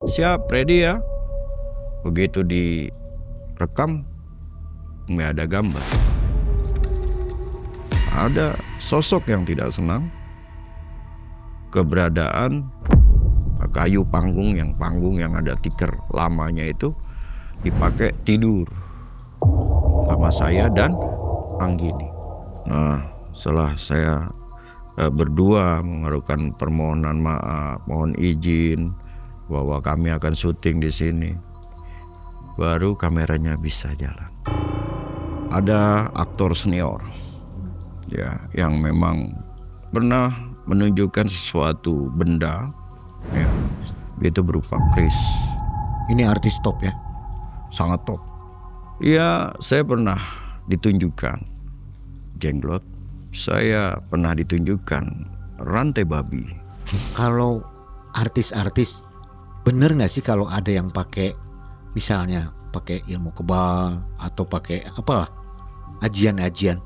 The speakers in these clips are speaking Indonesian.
Siap, ready ya. Begitu direkam, nggak ada gambar. Ada sosok yang tidak senang keberadaan kayu panggung yang ada tikar lamanya itu dipakai tidur sama saya dan Anggini. Nah, setelah saya berdua mengajukan permohonan maaf, mohon izin bahwa kami akan syuting di sini, baru kameranya bisa jalan. Ada aktor senior ya yang memang pernah menunjukkan sesuatu benda ya, itu berupa kris. Ini artis top ya? Sangat top. Ya, saya pernah ditunjukkan jenglot, saya pernah ditunjukkan rantai babi. Kalau artis-artis, bener nggak sih kalau ada yang pakai, misalnya pakai ilmu kebal atau pakai apalah ajian-ajian,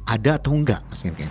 ada atau enggak Mas Ken?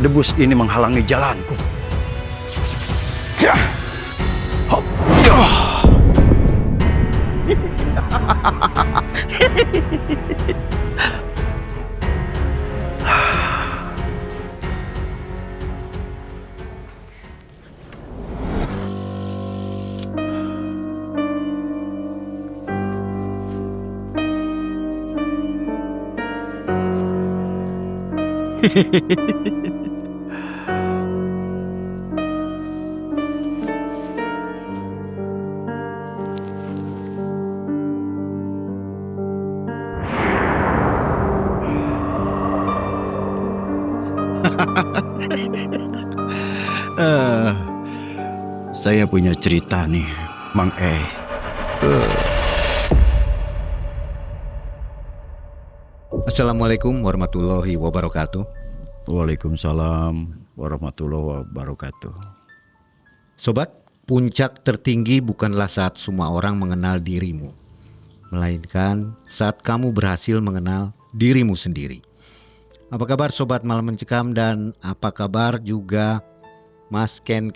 Debus ini menghalangi jalanku. Saya punya cerita nih, Mang E. Assalamualaikum warahmatullahi wabarakatuh. Waalaikumsalam warahmatullahi wabarakatuh. Sobat, puncak tertinggi bukanlah saat semua orang mengenal dirimu, melainkan saat kamu berhasil mengenal dirimu sendiri. Apa kabar Sobat Malam Mencekam, dan apa kabar juga Mas Ken?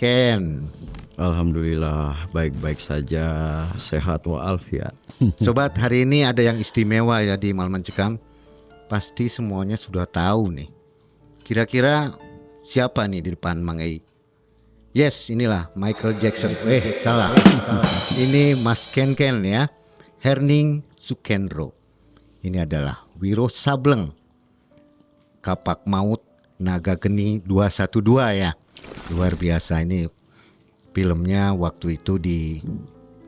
Alhamdulillah baik-baik saja, sehat walafiat. Sobat, hari ini ada yang istimewa ya di Malam Mencekam. Pasti semuanya sudah tahu nih. Kira-kira siapa nih di depan Mang Ei? Yes, inilah Michael Jackson. Salah. Ini Mas Ken ya. Herning Sukendro. Ini adalah Wiro Sableng, Kapak Maut Naga Geni 212 ya. Luar biasa, ini filmnya waktu itu di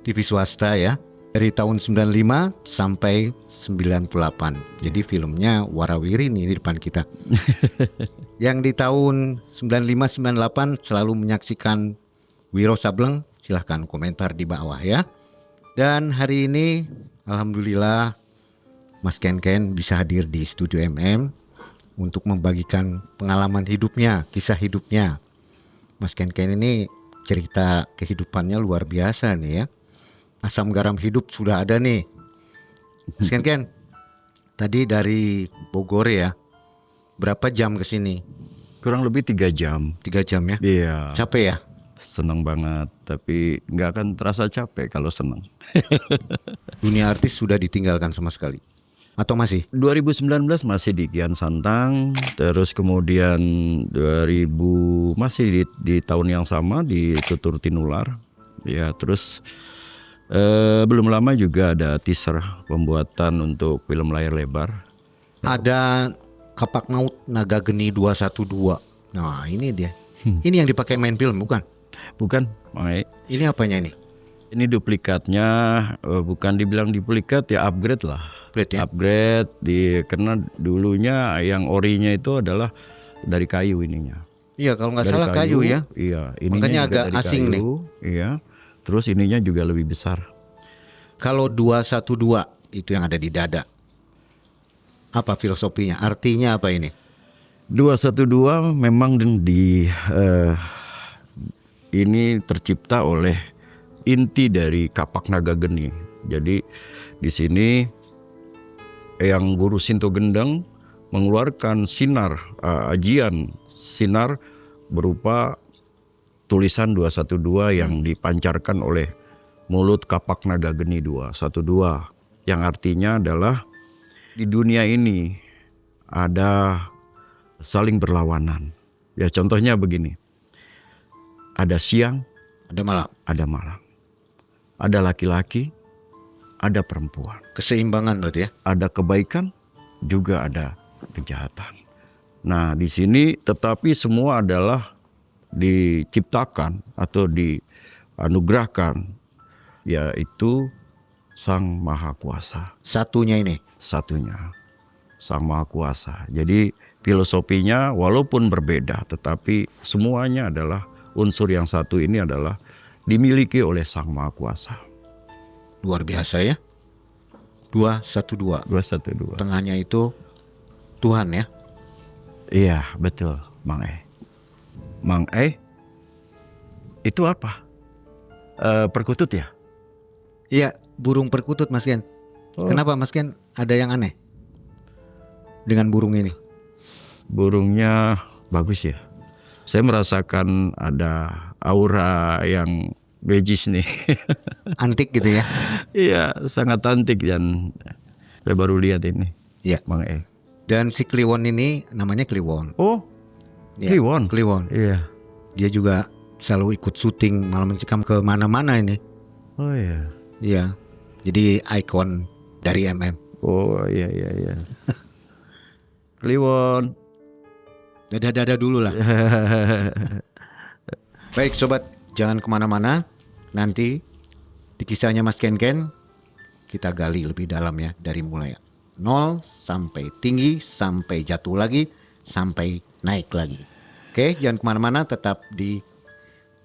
TV swasta ya. Dari tahun 95 sampai 98. Jadi filmnya warawiri nih di depan kita. Yang di tahun 95-98 selalu menyaksikan Wiro Sableng, silahkan komentar di bawah ya. Dan hari ini alhamdulillah Mas Ken bisa hadir di Studio MM untuk membagikan pengalaman hidupnya, kisah hidupnya. Mas Ken ini cerita kehidupannya luar biasa nih ya. Asam garam hidup sudah ada nih. Mas Ken, tadi dari Bogor ya, berapa jam ke sini? Kurang lebih 3 jam. 3 jam ya. Iya, Capek ya? senang banget. Tapi nggak akan terasa capek kalau senang. Dunia artis sudah ditinggalkan sama sekali. Atau masih? 2019 masih di Kian Santang, terus kemudian 2000 masih di tahun yang sama di Tutur Tinular. Ya, terus belum lama juga ada teaser pembuatan untuk film layar lebar. Ada Kapak Maut Naga Geni 212. Nah ini dia. Ini yang dipakai main film bukan? Bukan, Mai. Ini apanya ini? Ini duplikatnya, bukan dibilang duplikat ya, upgrade lah. Upgrade ya? Upgrade karena dulunya yang orinya itu adalah dari kayu ininya. Iya kalau nggak Dari salah kayu ya. Iya, ininya Makanya juga agak dari asing kayu, nih. Iya. Terus ininya juga lebih besar. Kalau 212 itu yang ada di dada. Apa filosofinya? Artinya apa ini? 212 memang ini tercipta oleh inti dari Kapak Naga Geni. Jadi di sini yang Guru Sinto Gendeng mengeluarkan sinar, ajian sinar berupa tulisan 212 yang dipancarkan oleh mulut Kapak Naga Geni 212, yang artinya adalah di dunia ini ada saling berlawanan. Ya contohnya begini, ada siang, Ada malam. ada malam, ada laki-laki, ada perempuan, Keseimbangan berarti ya. ada kebaikan, juga ada kejahatan. Nah di sini tetapi semua adalah diciptakan atau dianugerahkan, yaitu Sang Maha Kuasa. Satunya ini. Satunya, Sang Maha Kuasa. Jadi filosofinya walaupun berbeda, tetapi semuanya adalah unsur yang satu ini adalah dimiliki oleh Sang Maha Kuasa. Luar biasa ya. 212. 212. Tengahnya itu Tuhan ya. Iya betul, Mang E. Mang E itu apa? Perkutut ya? Iya, burung perkutut Mas Ken. Oh. Kenapa Mas Ken? Ada yang aneh dengan burung ini? Burungnya bagus ya. Saya merasakan ada aura yang magis nih. Antik gitu ya. Iya, sangat antik dan saya baru lihat ini, Iya. Mang E. Dan si Kliwon ini namanya Kliwon. Oh, Ya, Kliwon. Kliwon. Iya. Dia juga selalu ikut syuting Malam Mencekam ke mana-mana ini. Oh iya. Iya. Jadi ikon dari MM. Oh iya. Kliwon. Dada-dada dulu lah. Baik sobat, jangan kemana-mana. Nanti di kisahnya Mas Ken kita gali lebih dalam ya. Dari mulai 0 sampai tinggi, sampai jatuh lagi, sampai naik lagi. Oke, jangan kemana-mana, tetap di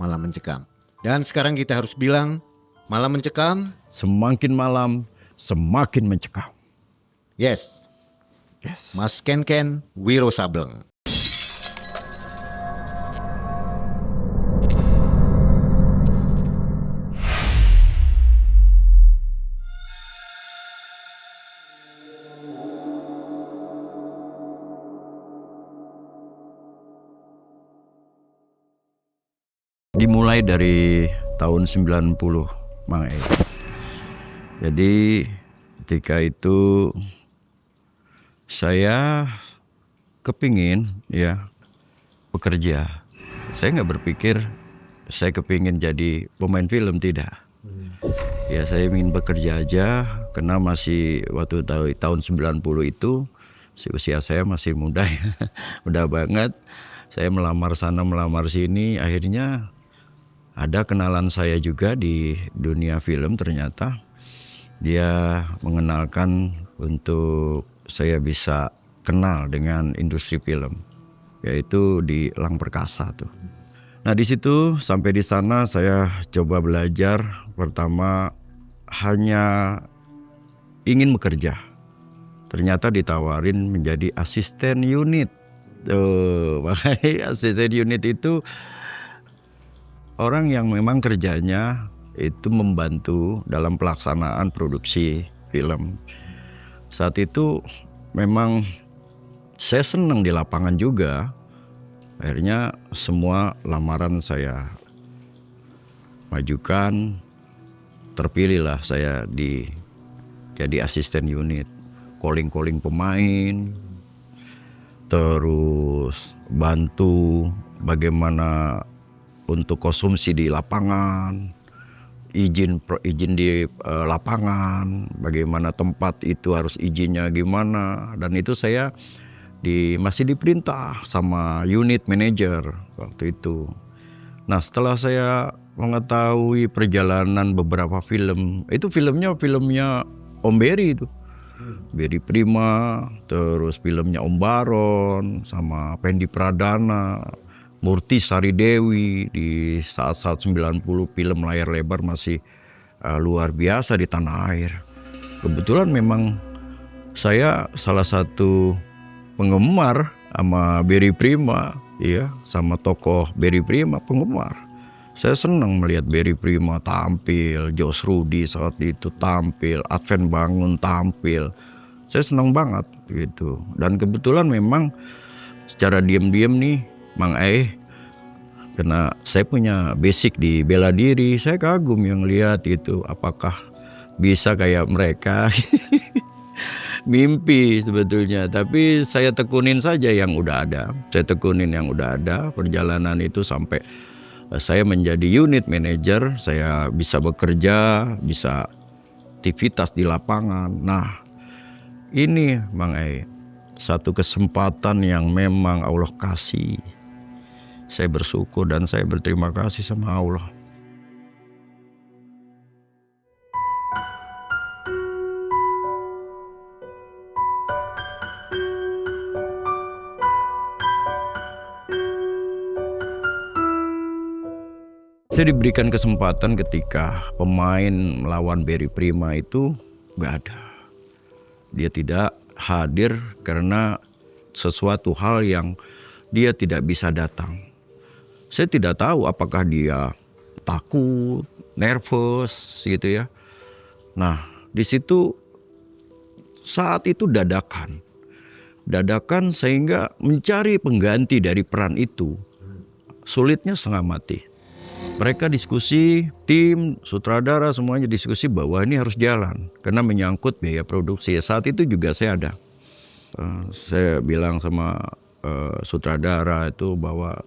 Malam Mencekam. Dan sekarang kita harus bilang Malam Mencekam. Semakin malam, semakin mencekam. Yes, Yes. Mas Ken Wiro Sableng. Dimulai dari tahun 90, Mang E. Jadi ketika itu saya kepingin ya bekerja. Saya nggak berpikir saya kepingin jadi pemain film, tidak. Ya saya ingin bekerja aja karena masih waktu tahun 90 itu usia saya masih muda ya. Muda banget. Saya melamar sana melamar sini, akhirnya ada kenalan saya juga di dunia film. Ternyata dia mengenalkan untuk saya bisa kenal dengan industri film, yaitu di Lang Perkasa tuh. Nah di situ sampai di sana saya coba belajar. Pertama hanya ingin bekerja, ternyata ditawarin menjadi asisten unit. Makanya asisten unit itu orang yang memang kerjanya itu membantu dalam pelaksanaan produksi film. Saat itu memang saya senang di lapangan juga, Akhirnya semua lamaran saya majukan, terpilihlah saya jadi asisten unit, calling pemain, terus bantu bagaimana untuk konsumsi di lapangan, izin di lapangan, bagaimana tempat itu harus izinnya gimana, dan itu saya masih diperintah sama unit manager waktu itu. Nah, setelah saya mengetahui perjalanan beberapa film, itu filmnya Om Berry itu. Berry Prima, terus filmnya Om Baron, sama Pendi Pradana, Murti Sari Dewi di saat-saat 90 film layar lebar masih luar biasa di tanah air. Kebetulan memang saya salah satu penggemar sama Berry Prima, ya, sama tokoh Berry Prima, penggemar. Saya senang melihat Berry Prima tampil, Jos Rudi saat itu tampil, Advent Bangun tampil. Saya senang banget gitu. Dan kebetulan memang secara diam-diam nih, Mang Ai, karena saya punya basic di bela diri, saya kagum yang lihat itu apakah bisa kayak mereka. Mimpi sebetulnya, tapi saya tekunin saja yang udah ada. Saya tekunin yang udah ada, perjalanan itu sampai saya menjadi unit manager, saya bisa bekerja, bisa aktivitas di lapangan. Nah, ini Mang Ai, satu kesempatan yang memang Allah kasih. Saya bersyukur dan saya berterima kasih sama Allah. Saya diberikan kesempatan ketika pemain melawan Berry Prima itu gak ada. Dia tidak hadir karena sesuatu hal yang dia tidak bisa datang. Saya tidak tahu apakah dia takut, nervous gitu ya. Nah, di situ saat itu dadakan sehingga mencari pengganti dari peran itu sulitnya setengah mati. Mereka diskusi, tim, sutradara semuanya diskusi bahwa ini harus jalan karena menyangkut biaya produksi. Saat itu juga saya ada. Saya bilang sama sutradara itu bahwa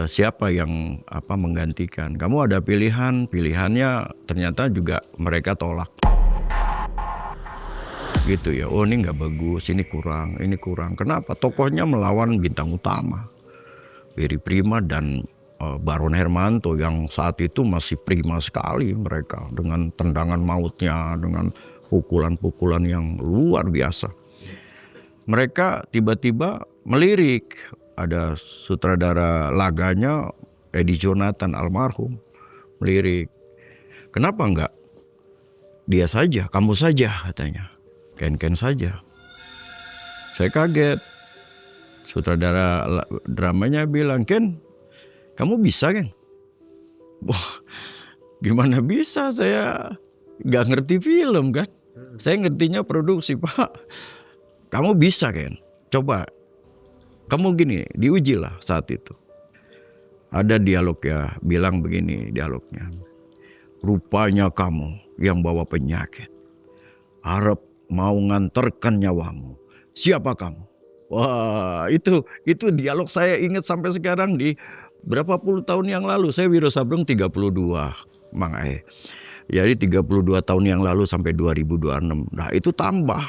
siapa yang menggantikan. Kamu ada pilihannya ternyata juga mereka tolak. Gitu ya, oh ini nggak bagus, ini kurang. Kenapa? Tokohnya melawan bintang utama, Berry Prima dan Baron Hermanto yang saat itu masih prima sekali mereka dengan tendangan mautnya, dengan pukulan-pukulan yang luar biasa. Mereka tiba-tiba melirik, ada sutradara laganya Edi Jonathan almarhum melirik. Kenapa enggak dia saja, kamu saja katanya, Ken saja. Saya kaget. Sutradara dramanya bilang, Ken, kamu bisa kan? Wah, gimana bisa, saya gak ngerti film kan. Saya ngertinya produksi, Pak. Kamu bisa kan? Coba, kamu gini, diujilah saat itu. Ada dialog ya, bilang begini dialognya. Rupanya kamu yang bawa penyakit. Harap mau nganterkan nyawamu. Siapa kamu? Wah, itu dialog saya ingat sampai sekarang di berapa puluh tahun yang lalu. Saya Wiro Sableng 32, Mang Ai. Jadi 32 tahun yang lalu sampai 2026. Nah itu tambah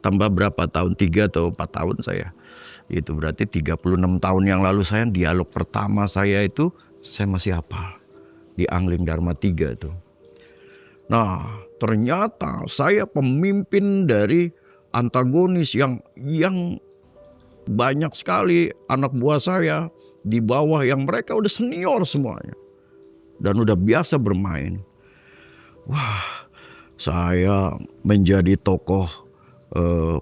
berapa tahun? 3 atau 4 tahun saya. Itu berarti 36 tahun yang lalu saya dialog pertama saya itu saya masih hafal. Di Angling Dharma 3 tuh. Nah ternyata saya pemimpin dari antagonis yang banyak sekali anak buah saya di bawah yang mereka udah senior semuanya dan udah biasa bermain. Wah, saya menjadi tokoh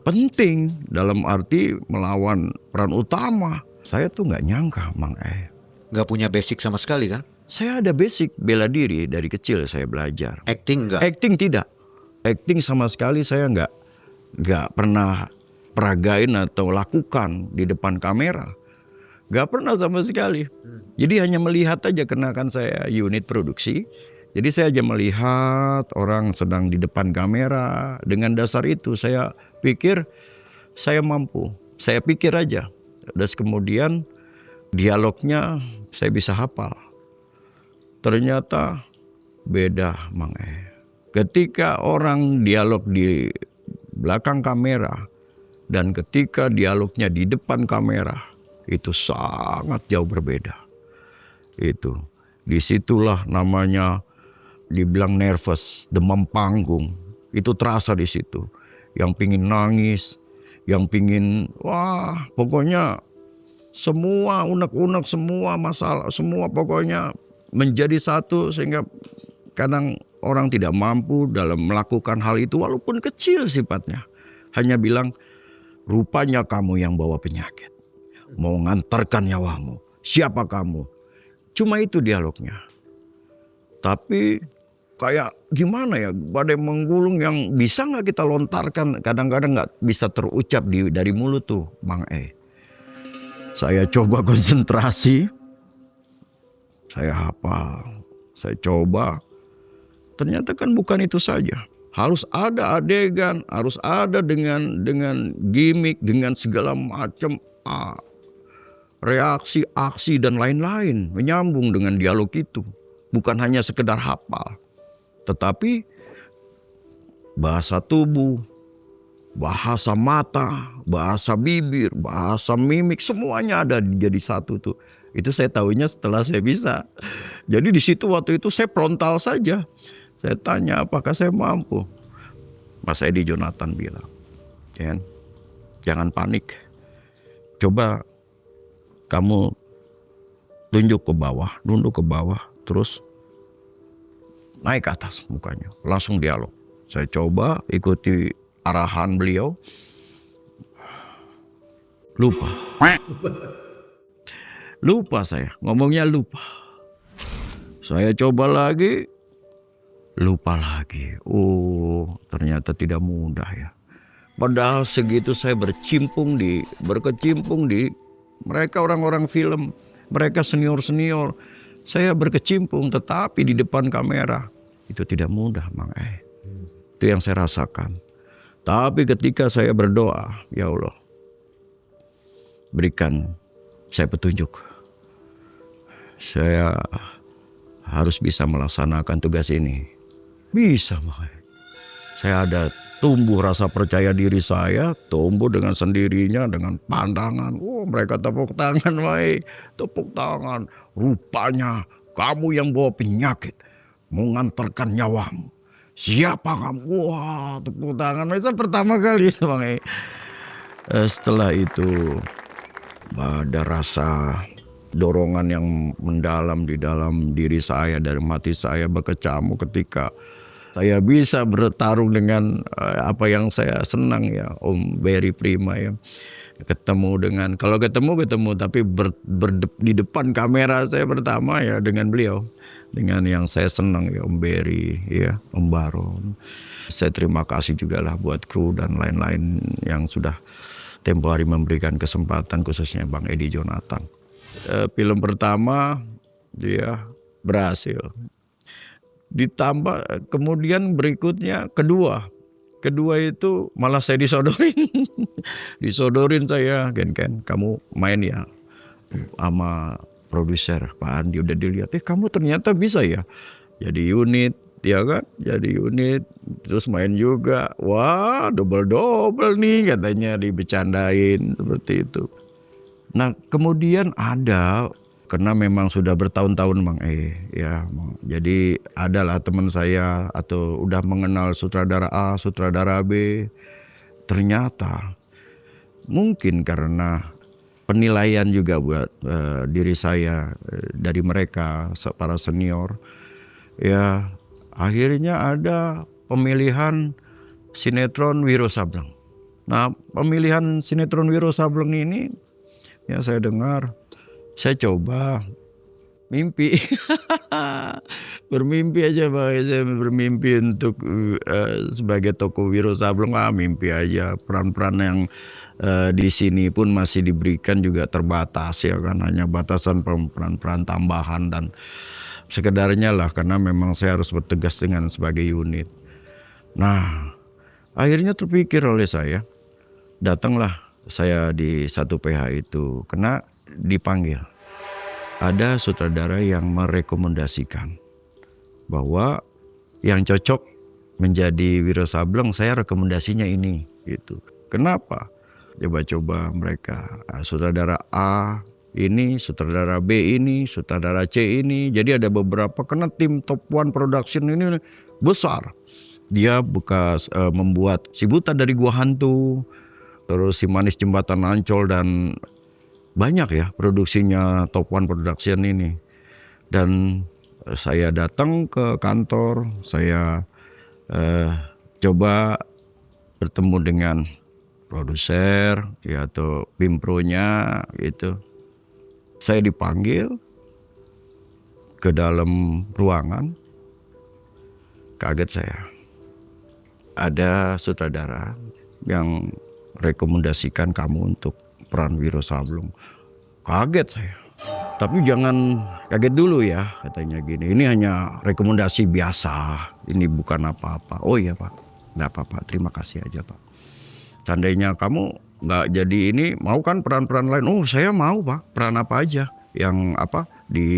penting dalam arti melawan peran utama. Saya tuh nggak nyangka, Mang Ai. Nggak punya basic sama sekali kan? Saya ada basic bela diri dari kecil saya belajar. Acting nggak? Acting tidak. Acting sama sekali saya nggak pernah peragain atau lakukan di depan kamera. Gak pernah sama sekali. Jadi hanya melihat aja, karena kan saya unit produksi. Jadi saya aja melihat orang sedang di depan kamera. Dengan dasar itu saya pikir saya mampu. Saya pikir aja. Terus kemudian dialognya saya bisa hafal. Ternyata beda, Mang Ketika orang dialog di belakang kamera dan ketika dialognya di depan kamera, itu sangat jauh berbeda. Itu disitulah namanya dibilang nervous, demam panggung. Itu terasa di situ. Yang pingin nangis, yang pingin pokoknya semua unek-unek, semua masalah, semua pokoknya menjadi satu, sehingga kadang orang tidak mampu dalam melakukan hal itu walaupun kecil sifatnya. Hanya bilang, rupanya kamu yang bawa penyakit. Mau ngantarkan nyawamu. Siapa kamu? Cuma itu dialognya. Tapi kayak gimana ya, badai menggulung yang bisa gak kita lontarkan. Kadang-kadang gak bisa terucap dari mulut tuh, Mang Saya coba konsentrasi. Saya hafal. Saya coba. Ternyata kan bukan itu saja. Harus ada adegan, harus ada dengan gimmick, dengan segala macam reaksi, aksi dan lain-lain menyambung dengan dialog itu. Bukan hanya sekedar hafal, tetapi bahasa tubuh, bahasa mata, bahasa bibir, bahasa mimik, semuanya ada jadi satu tuh. Itu saya tahunya setelah saya bisa. Jadi di situ waktu itu saya frontal saja. Saya tanya apakah saya mampu. Mas Edi Jonathan bilang, jangan panik. Coba kamu nunduk ke bawah, terus naik ke atas mukanya. Langsung dialog. Saya coba ikuti arahan beliau. Lupa saya, ngomongnya lupa. Saya coba lagi. Lupa lagi. Ternyata tidak mudah ya. Padahal segitu saya berkecimpung di mereka orang-orang film, mereka senior-senior. Saya berkecimpung, tetapi di depan kamera itu tidak mudah, Mang Itu yang saya rasakan. Tapi ketika saya berdoa, ya Allah, berikan saya petunjuk. Saya harus bisa melaksanakan tugas ini. Bisa, Mang. Saya ada tumbuh rasa percaya diri saya, tumbuh dengan sendirinya, dengan pandangan. Mereka tepuk tangan, Mang. Tepuk tangan. Rupanya kamu yang bawa penyakit, mengantarkan nyawamu. Siapa kamu? Tepuk tangan. Itu pertama kali, Mang. Setelah itu ada rasa dorongan yang mendalam di dalam diri saya, dari hati saya berkecamuk ketika saya bisa bertarung dengan apa yang saya senang ya, Om Berry Prima ya. Kalau ketemu tapi di depan kamera saya pertama ya dengan beliau, dengan yang saya senang ya, Om Berry ya, Om Baron. Saya terima kasih juga lah buat kru dan lain-lain yang sudah tempo hari memberikan kesempatan, khususnya Bang Edi Jonathan. Film pertama dia berhasil. Ditambah kemudian berikutnya kedua itu malah saya disodorin saya, Ken kamu main ya sama produser Pak Andi, udah dilihat kamu ternyata bisa ya jadi unit ya kan, jadi unit terus main juga, wah double nih katanya, dibecandain seperti itu. Nah kemudian ada, karena memang sudah bertahun-tahun Mang ya, jadi adalah teman saya atau udah mengenal sutradara A, sutradara B. Ternyata mungkin karena penilaian juga buat diri saya dari mereka para senior, ya akhirnya ada pemilihan sinetron Wiro Sableng. Nah pemilihan sinetron Wiro Sableng ini ya saya dengar, saya coba Mimpi. Bermimpi aja Pak, saya bermimpi untuk sebagai tokoh Wiro Sableng, mimpi aja. Peran-peran yang di sini pun masih diberikan juga terbatas ya kan, hanya batasan peran-peran tambahan dan sekedarnya lah, karena memang saya harus bertugas dengan sebagai unit. Nah, akhirnya terpikir oleh saya, datanglah saya di satu PH itu, kena dipanggil. Ada sutradara yang merekomendasikan bahwa yang cocok menjadi Wiro Sableng, saya rekomendasinya ini gitu. Kenapa? Coba-coba mereka, sutradara A ini, sutradara B ini, sutradara C ini. Jadi ada beberapa, karena tim Top One Production ini besar. Dia bekas membuat Si Buta dari Gua Hantu, terus Si Manis Jembatan Ancol, dan banyak ya produksinya Top One Production ini. Dan saya datang ke kantor, saya coba bertemu dengan produser ya atau pimpronya gitu. Saya dipanggil ke dalam ruangan, kaget saya. Ada sutradara yang rekomendasikan kamu untuk peran Wiro Sableng. Kaget saya. Tapi jangan kaget dulu ya, katanya gini. Ini hanya rekomendasi biasa. Ini bukan apa-apa. Oh iya Pak, nggak apa-apa. Terima kasih aja Pak. Seandainya kamu nggak jadi ini, mau kan peran-peran lain? Oh saya mau Pak. Peran apa aja? Yang apa di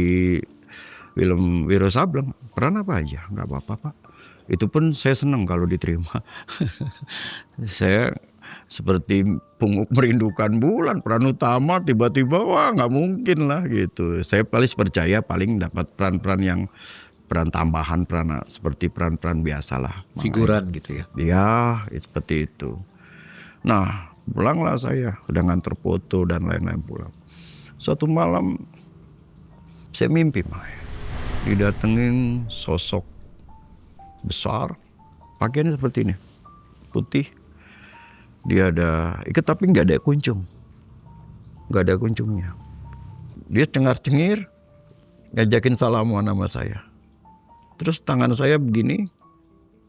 film Wiro Sableng? Peran apa aja? Nggak apa-apa Pak. Itu pun saya senang kalau diterima. Saya seperti Punguk Merindukan Bulan, peran utama, tiba-tiba wah nggak mungkin lah gitu. Saya paling percaya paling dapat peran-peran yang peran tambahan, peran seperti peran-peran biasa lah. Figuran gitu ya. Ya seperti itu. Nah pulanglah saya dengan terfoto dan lain-lain pulang. Suatu malam saya mimpi didatengin sosok besar, pakaiannya seperti ini, putih. Dia ada ikat tapi nggak ada kuncung, nggak ada kuncungnya. Dia cengar-cengir, ngajakin salaman sama saya. Terus tangan saya begini,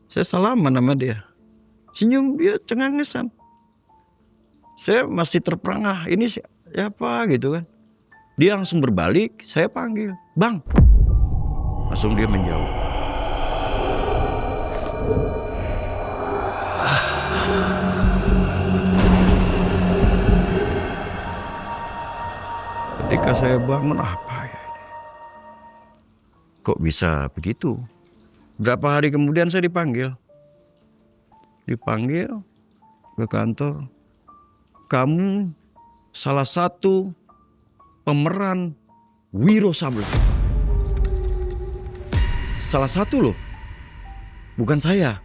saya salaman sama dia. Senyum, dia cengengesan. Saya masih terperangah, ini siapa gitu kan. Dia langsung berbalik, saya panggil, Bang. Langsung dia menjauh. Ketika saya bangun, apa ya ini? Kok bisa begitu? Berapa hari kemudian saya dipanggil ke kantor. Kamu salah satu pemeran Wiro Sableng. Salah satu loh, bukan saya.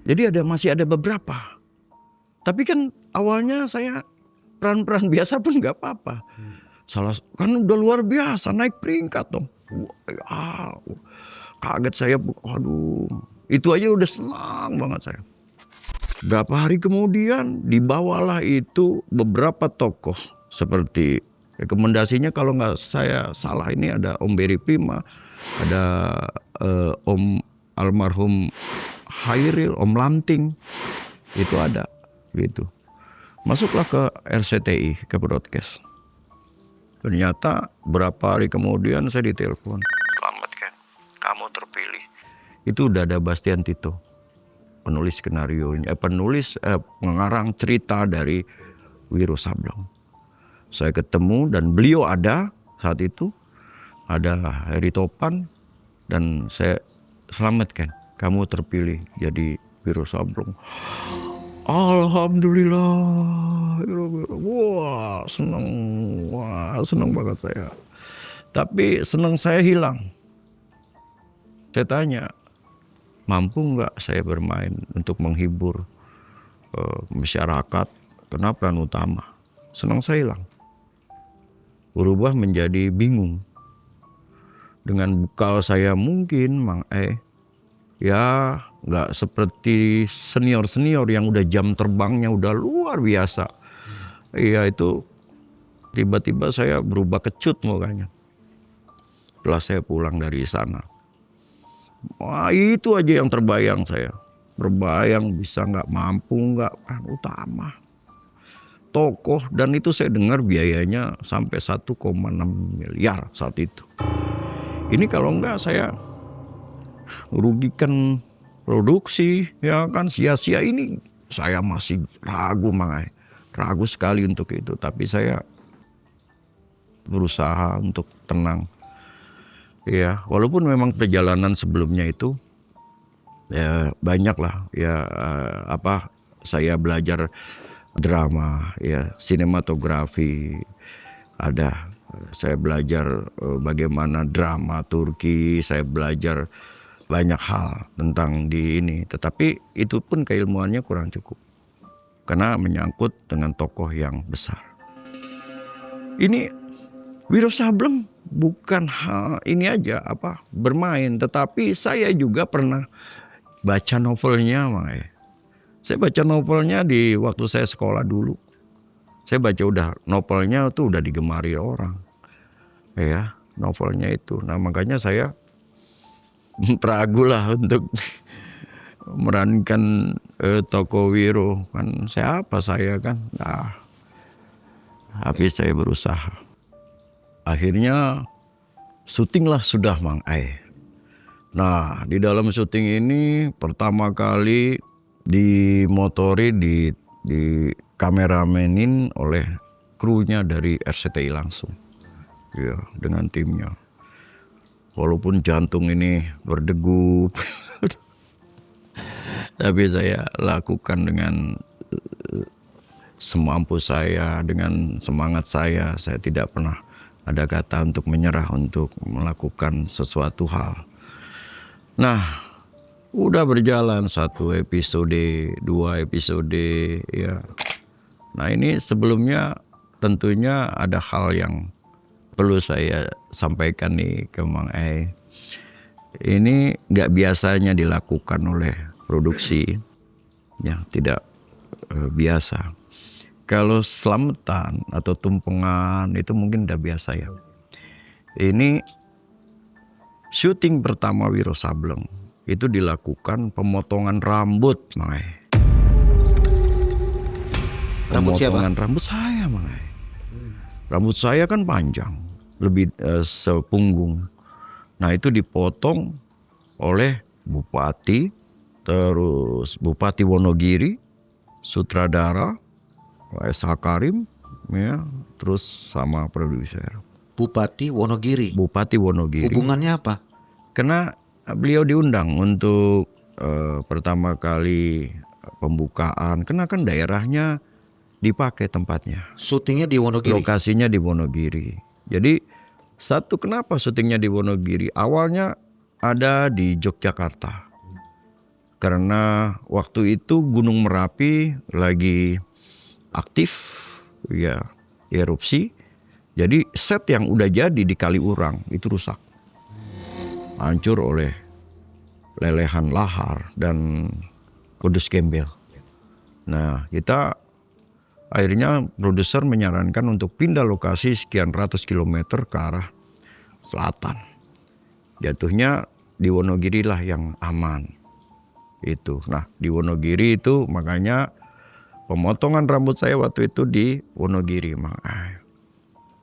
Jadi masih ada beberapa. Tapi kan awalnya saya peran-peran biasa pun nggak apa-apa. Kan udah luar biasa, naik peringkat dong. Wah, kaget saya, aduh, itu aja udah senang banget saya. Berapa hari kemudian dibawalah itu beberapa tokoh seperti rekomendasinya, kalau nggak saya salah ini ada Om Berry Prima, ada Om almarhum Hairil, Om Lamting, itu ada gitu. Masuklah ke RCTI, ke broadcast. Ternyata berapa hari kemudian saya ditelepon. Selamat kan, kamu terpilih. Itu udah ada Bastian Tito, penulis skenarionya, pengarang cerita dari Wiro Sableng. Saya ketemu dan beliau ada saat itu, ada Heri Topan, dan saya selamatkan, kamu terpilih jadi Wiro Sableng. Alhamdulillah, wah senang banget saya. Tapi senang saya hilang. Saya tanya, mampu nggak saya bermain untuk menghibur masyarakat? Kenapa peran utama? Senang saya hilang. Berubah menjadi bingung. Dengan bekal saya mungkin, ya nggak seperti senior-senior yang udah jam terbangnya udah luar biasa. Iya, itu tiba-tiba saya berubah kecut mukanya. setelah saya pulang dari sana. Wah, itu aja yang terbayang saya. Berbayang bisa nggak mampu nggak utama. Tokoh, dan itu saya dengar biayanya sampai 1,6 miliar saat itu. Ini kalau enggak saya merugikan produksi, ya kan, sia-sia. Ini saya masih ragu, ragu sekali untuk itu. Tapi saya berusaha untuk tenang. Ya, walaupun memang perjalanan sebelumnya itu ya banyak lah ya, saya belajar drama, ya sinematografi, saya belajar bagaimana drama Turki, saya belajar banyak hal tentang di ini. Tetapi itu pun keilmuannya kurang cukup karena menyangkut dengan tokoh yang besar. Ini Wiro Sableng bukan hal ini aja bermain, tetapi saya juga pernah baca novelnya, Saya baca novelnya di waktu saya sekolah dulu. Saya baca novelnya tuh udah digemari orang. Ya, novelnya itu. Nah, makanya saya ragu lah untuk merankan tokoh Wiro. Kan siapa saya kan? Nah, habis saya berusaha. Akhirnya syutinglah sudah Mang Ai. Nah, di dalam syuting ini pertama kali dimotori, di kameramenin oleh krunya dari RCTI langsung. Ya, dengan timnya. Walaupun jantung ini berdegup. Tapi saya lakukan dengan semampu saya, dengan semangat saya. Saya tidak pernah ada kata untuk menyerah, untuk melakukan sesuatu hal. Nah, udah berjalan 1 episode, 2 episode, ya. Nah, ini sebelumnya tentunya ada hal yang perlu saya sampaikan nih ke Mang Ai. Ini nggak biasanya dilakukan oleh produksi, ya, tidak biasa. Kalau selamatan atau tumpengan itu mungkin udah biasa ya. Ini syuting pertama Wiro Sableng itu dilakukan pemotongan rambut, Mang Ai. Rambut siapa? Pemotongan rambut saya, Mang Ai. Rambut saya kan panjang, lebih sepunggung. Nah, itu dipotong oleh Bupati, terus Bupati Wonogiri, sutradara S.H. Karim, ya, terus sama produser. Bupati Wonogiri. Bupati Wonogiri. Hubungannya apa? Karena beliau diundang untuk pertama kali pembukaan. Karena kan daerahnya dipakai tempatnya. Syutingnya di Wonogiri. Lokasinya di Wonogiri. Jadi kenapa syutingnya di Wonogiri? Awalnya ada di Yogyakarta. Karena waktu itu Gunung Merapi lagi aktif, ya, erupsi. Jadi set yang udah jadi di Kaliurang itu rusak, hancur oleh lelehan lahar dan pedus gembel. Nah, kita akhirnya produser menyarankan untuk pindah lokasi sekian ratus kilometer ke arah selatan. Jatuhnya di Wonogiri lah yang aman itu. Nah, di Wonogiri itu makanya pemotongan rambut saya waktu itu di Wonogiri, Mang Ai.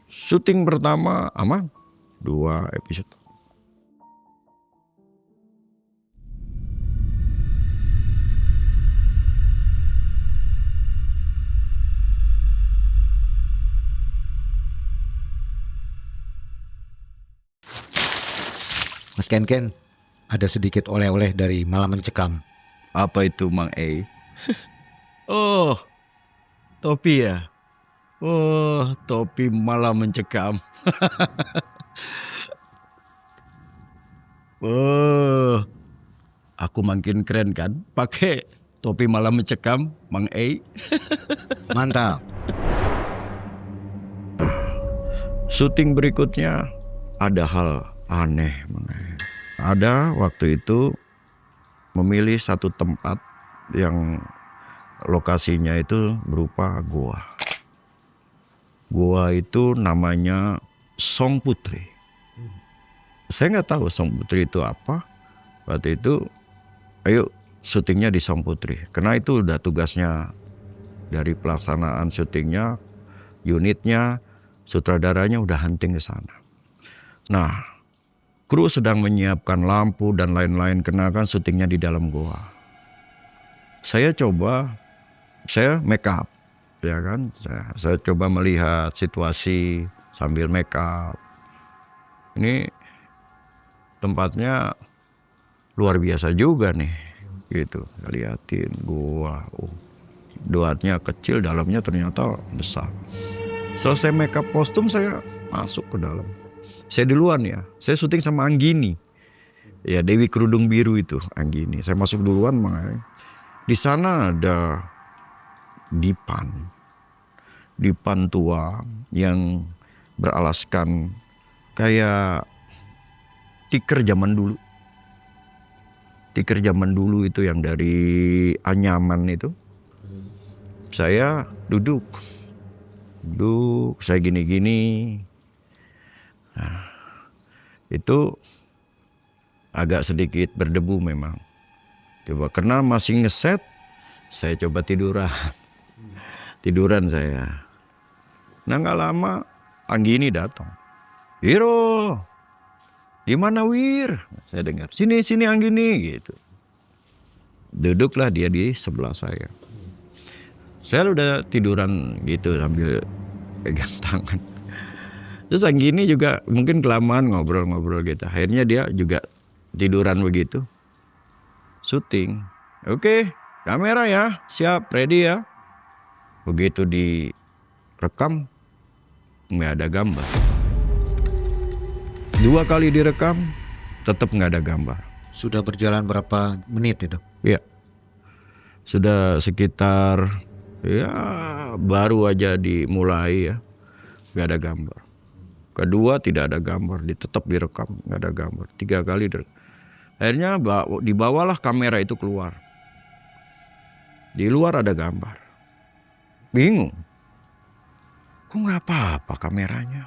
Syuting pertama aman, 2 episode. Mas Ken, ada sedikit oleh-oleh dari Malam Mencekam. Apa itu, Mang Ai? Oh, topi ya? Oh, topi Malam Mencekam. Oh, aku makin keren kan? Pakai topi Malam Mencekam, Mang Ai. Mantap. Syuting berikutnya ada hal aneh, Mang Ai. Ada waktu itu memilih satu tempat yang lokasinya itu berupa goa. Goa itu namanya Song Putri. saya nggak tahu Song Putri itu apa. Waktu itu ayo syutingnya di Song Putri, karena itu udah tugasnya dari pelaksanaan syutingnya, unitnya, sutradaranya udah hunting ke sana. Nah, kru sedang menyiapkan lampu dan lain-lain, karena kan syutingnya di dalam goa. Saya make up, ya kan. Saya coba melihat situasi sambil make up. Ini tempatnya luar biasa juga nih, gitu. Liatin goa, doatnya kecil, dalamnya ternyata besar. Selesai make up kostum, saya masuk ke dalam. Saya duluan ya, saya syuting sama Anggini. Ya, Dewi Kerudung Biru itu, Anggini. Saya masuk duluan, makanya. Di sana ada Dipan tua yang beralaskan kayak tiker zaman dulu. Tiker zaman dulu itu yang dari anyaman itu. Saya duduk, saya gini-gini. Nah, itu agak sedikit berdebu memang. Coba karena masih ngeset, saya coba tiduran saya. Nah, nggak lama Anggini datang. Wiro, di mana Wir? Saya dengar, sini Anggini gitu. Duduklah dia di sebelah saya. Saya udah tiduran gitu sambil pegang tangan. Terus Anggini juga mungkin kelamaan ngobrol-ngobrol gitu. Akhirnya dia juga tiduran begitu. Syuting. Oke, kamera ya, siap, ready ya. Begitu direkam, nggak ada gambar. 2 kali direkam, tetap nggak ada gambar. Sudah berjalan berapa menit itu? Iya, sudah sekitar ya baru aja dimulai ya, nggak ada gambar. Kedua tidak ada gambar, tetap direkam, nggak ada gambar. 3 kali direkam. Akhirnya dibawalah kamera itu keluar. Di luar ada gambar. Bingung. Kok nggak apa-apa kameranya?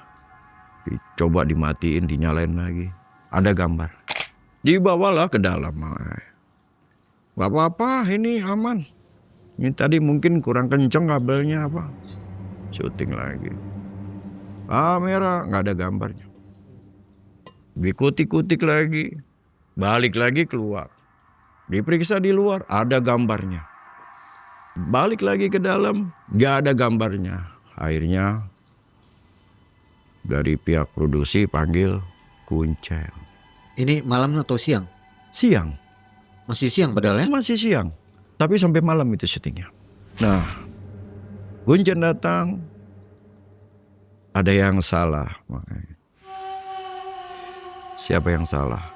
Coba dimatiin, dinyalain lagi. Ada gambar. Dibawalah ke dalam. Gak apa-apa, ini aman. Ini tadi mungkin kurang kenceng kabelnya apa. Syuting lagi. Kamera nggak ada gambarnya. Dikutik-kutik lagi. Balik lagi keluar. Diperiksa di luar, ada gambarnya. Balik lagi ke dalam, nggak ada gambarnya. Akhirnya dari pihak produksi panggil Kuncen. Ini malam atau siang? Siang. Masih siang padahal ya? Masih siang. Tapi sampai malam itu syutingnya. Nah, Kuncen datang. Ada yang salah. Siapa yang salah?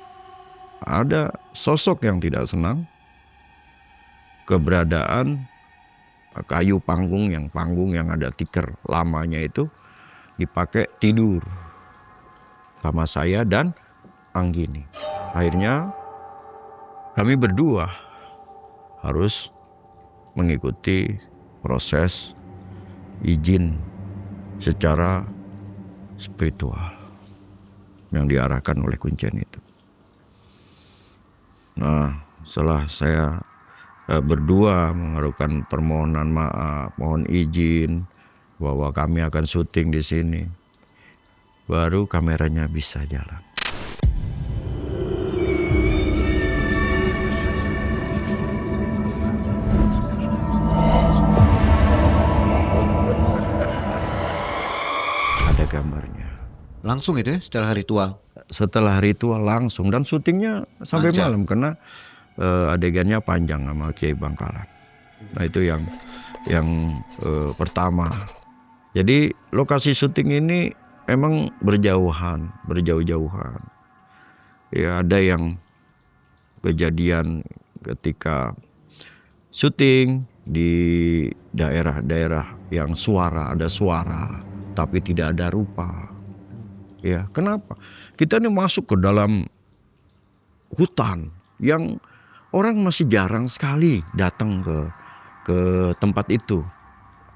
Ada sosok yang tidak senang. Keberadaan kayu panggung yang ada tikar lamanya itu dipakai tidur sama saya dan Anggini. Akhirnya kami berdua harus mengikuti proses izin secara spiritual yang diarahkan oleh Kuncen itu. Nah, setelah saya berdua mengajukan permohonan maaf, mohon izin bahwa kami akan syuting di sini, baru kameranya bisa jalan. Ada gambarnya. Langsung itu ya setelah ritual? Setelah ritual langsung, dan syutingnya sampai malam karena adegannya panjang sama Kiai Bangkalan. Nah, itu yang pertama. Jadi lokasi syuting ini emang berjauh-jauhan. Ya, ada yang kejadian ketika syuting di daerah-daerah yang ada suara tapi tidak ada rupa. Ya, kenapa? Kita ini masuk ke dalam hutan yang orang masih jarang sekali datang ke tempat itu.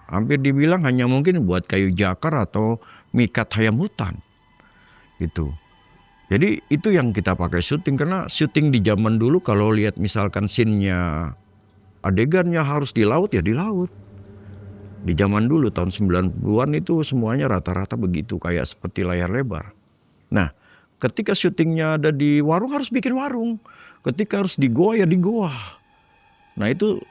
Hampir dibilang hanya mungkin buat kayu jakar atau mikat hayam hutan. Gitu. Jadi itu yang kita pakai syuting, karena syuting di zaman dulu kalau lihat misalkan scene-nya, adegannya harus di laut ya di laut. Di zaman dulu tahun 90-an itu semuanya rata-rata begitu, kayak seperti layar lebar. Nah, ketika syutingnya ada di warung harus bikin warung. Ketika harus di goa ya di goa. Nah itu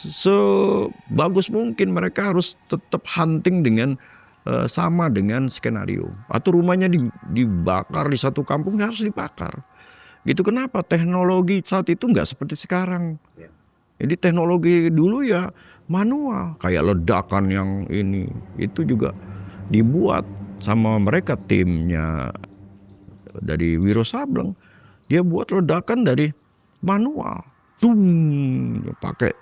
sebagus mungkin mereka harus tetap hunting dengan sama dengan skenario. Atau rumahnya dibakar di satu kampung harus dibakar. Gitu, kenapa? Teknologi saat itu nggak seperti sekarang. Jadi teknologi dulu ya manual, kayak ledakan yang ini itu juga dibuat sama mereka, timnya dari Wiro Sableng. Dia buat ledakan dari manual, pakai,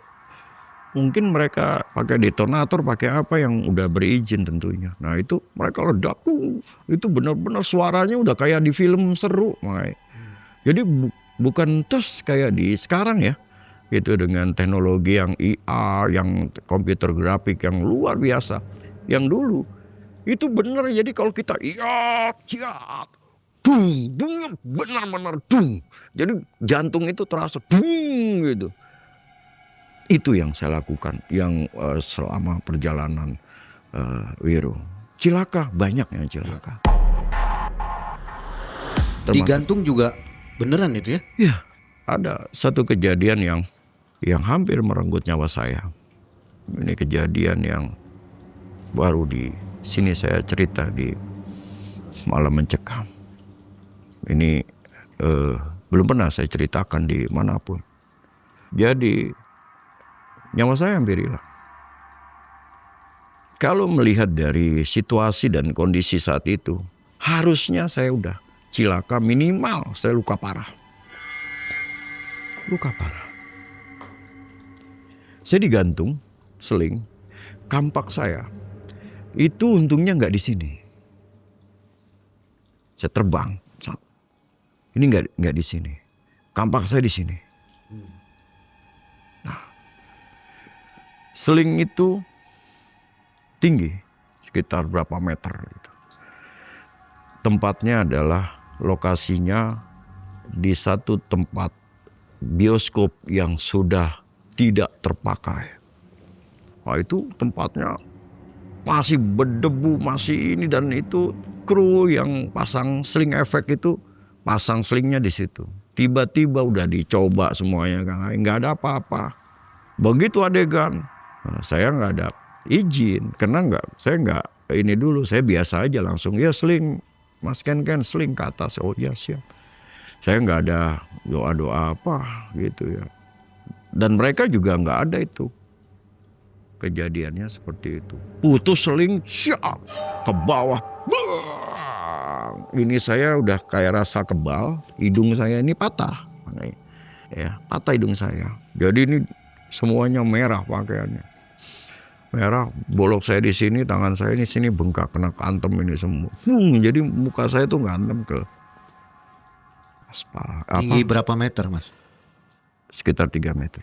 mungkin mereka pakai detonator, pakai apa yang udah berizin tentunya. Nah itu mereka ledak, itu benar-benar suaranya udah kayak di film seru, makanya. Jadi bukan tes kayak di sekarang ya. Itu dengan teknologi yang IA, yang komputer grafik yang luar biasa. Yang dulu itu benar, jadi kalau kita ciat, benar-benar jadi jantung itu terasa gitu. Itu yang saya lakukan, yang selama perjalanan Wiro. Cilaka, banyak yang cilaka. Digantung juga beneran itu ya? Iya, ada satu kejadian yang hampir merenggut nyawa saya. Ini kejadian yang baru di sini saya cerita di Malam Mencekam. Ini belum pernah saya ceritakan di manapun. Jadi nyawa saya hampir hilang. Kalau melihat dari situasi dan kondisi saat itu, harusnya saya udah cilaka, minimal saya luka parah. Luka parah. Saya digantung seling, kampak saya itu untungnya nggak di sini. Saya terbang, ini nggak di sini. Kampak saya di sini. Nah, seling itu tinggi, sekitar berapa meter. Gitu. Tempatnya adalah lokasinya di satu tempat bioskop yang sudah tidak terpakai. Wah itu tempatnya masih berdebu, masih ini, dan itu kru yang pasang sling efek itu pasang slingnya di situ. Tiba-tiba udah dicoba semuanya, nggak ada apa-apa. Begitu adegan, nah, saya nggak ada izin karena saya nggak ini dulu, saya biasa aja langsung ya sling, Mas Ken sling ke atas. Oh iya siap. Saya nggak ada doa-doa apa gitu ya. Dan mereka juga nggak ada itu. Kejadiannya seperti itu. Putus seling, siap, ke bawah. Bang. Ini saya udah kayak rasa kebal, hidung saya ini patah. Ya, patah hidung saya. Jadi ini semuanya merah pakaiannya. Merah, bolok saya di sini, tangan saya ini sini bengkak, kena kantem ini semua. Jadi muka saya tuh ngantem ke aspal. Tinggi berapa meter, Mas? Sekitar 3 meter.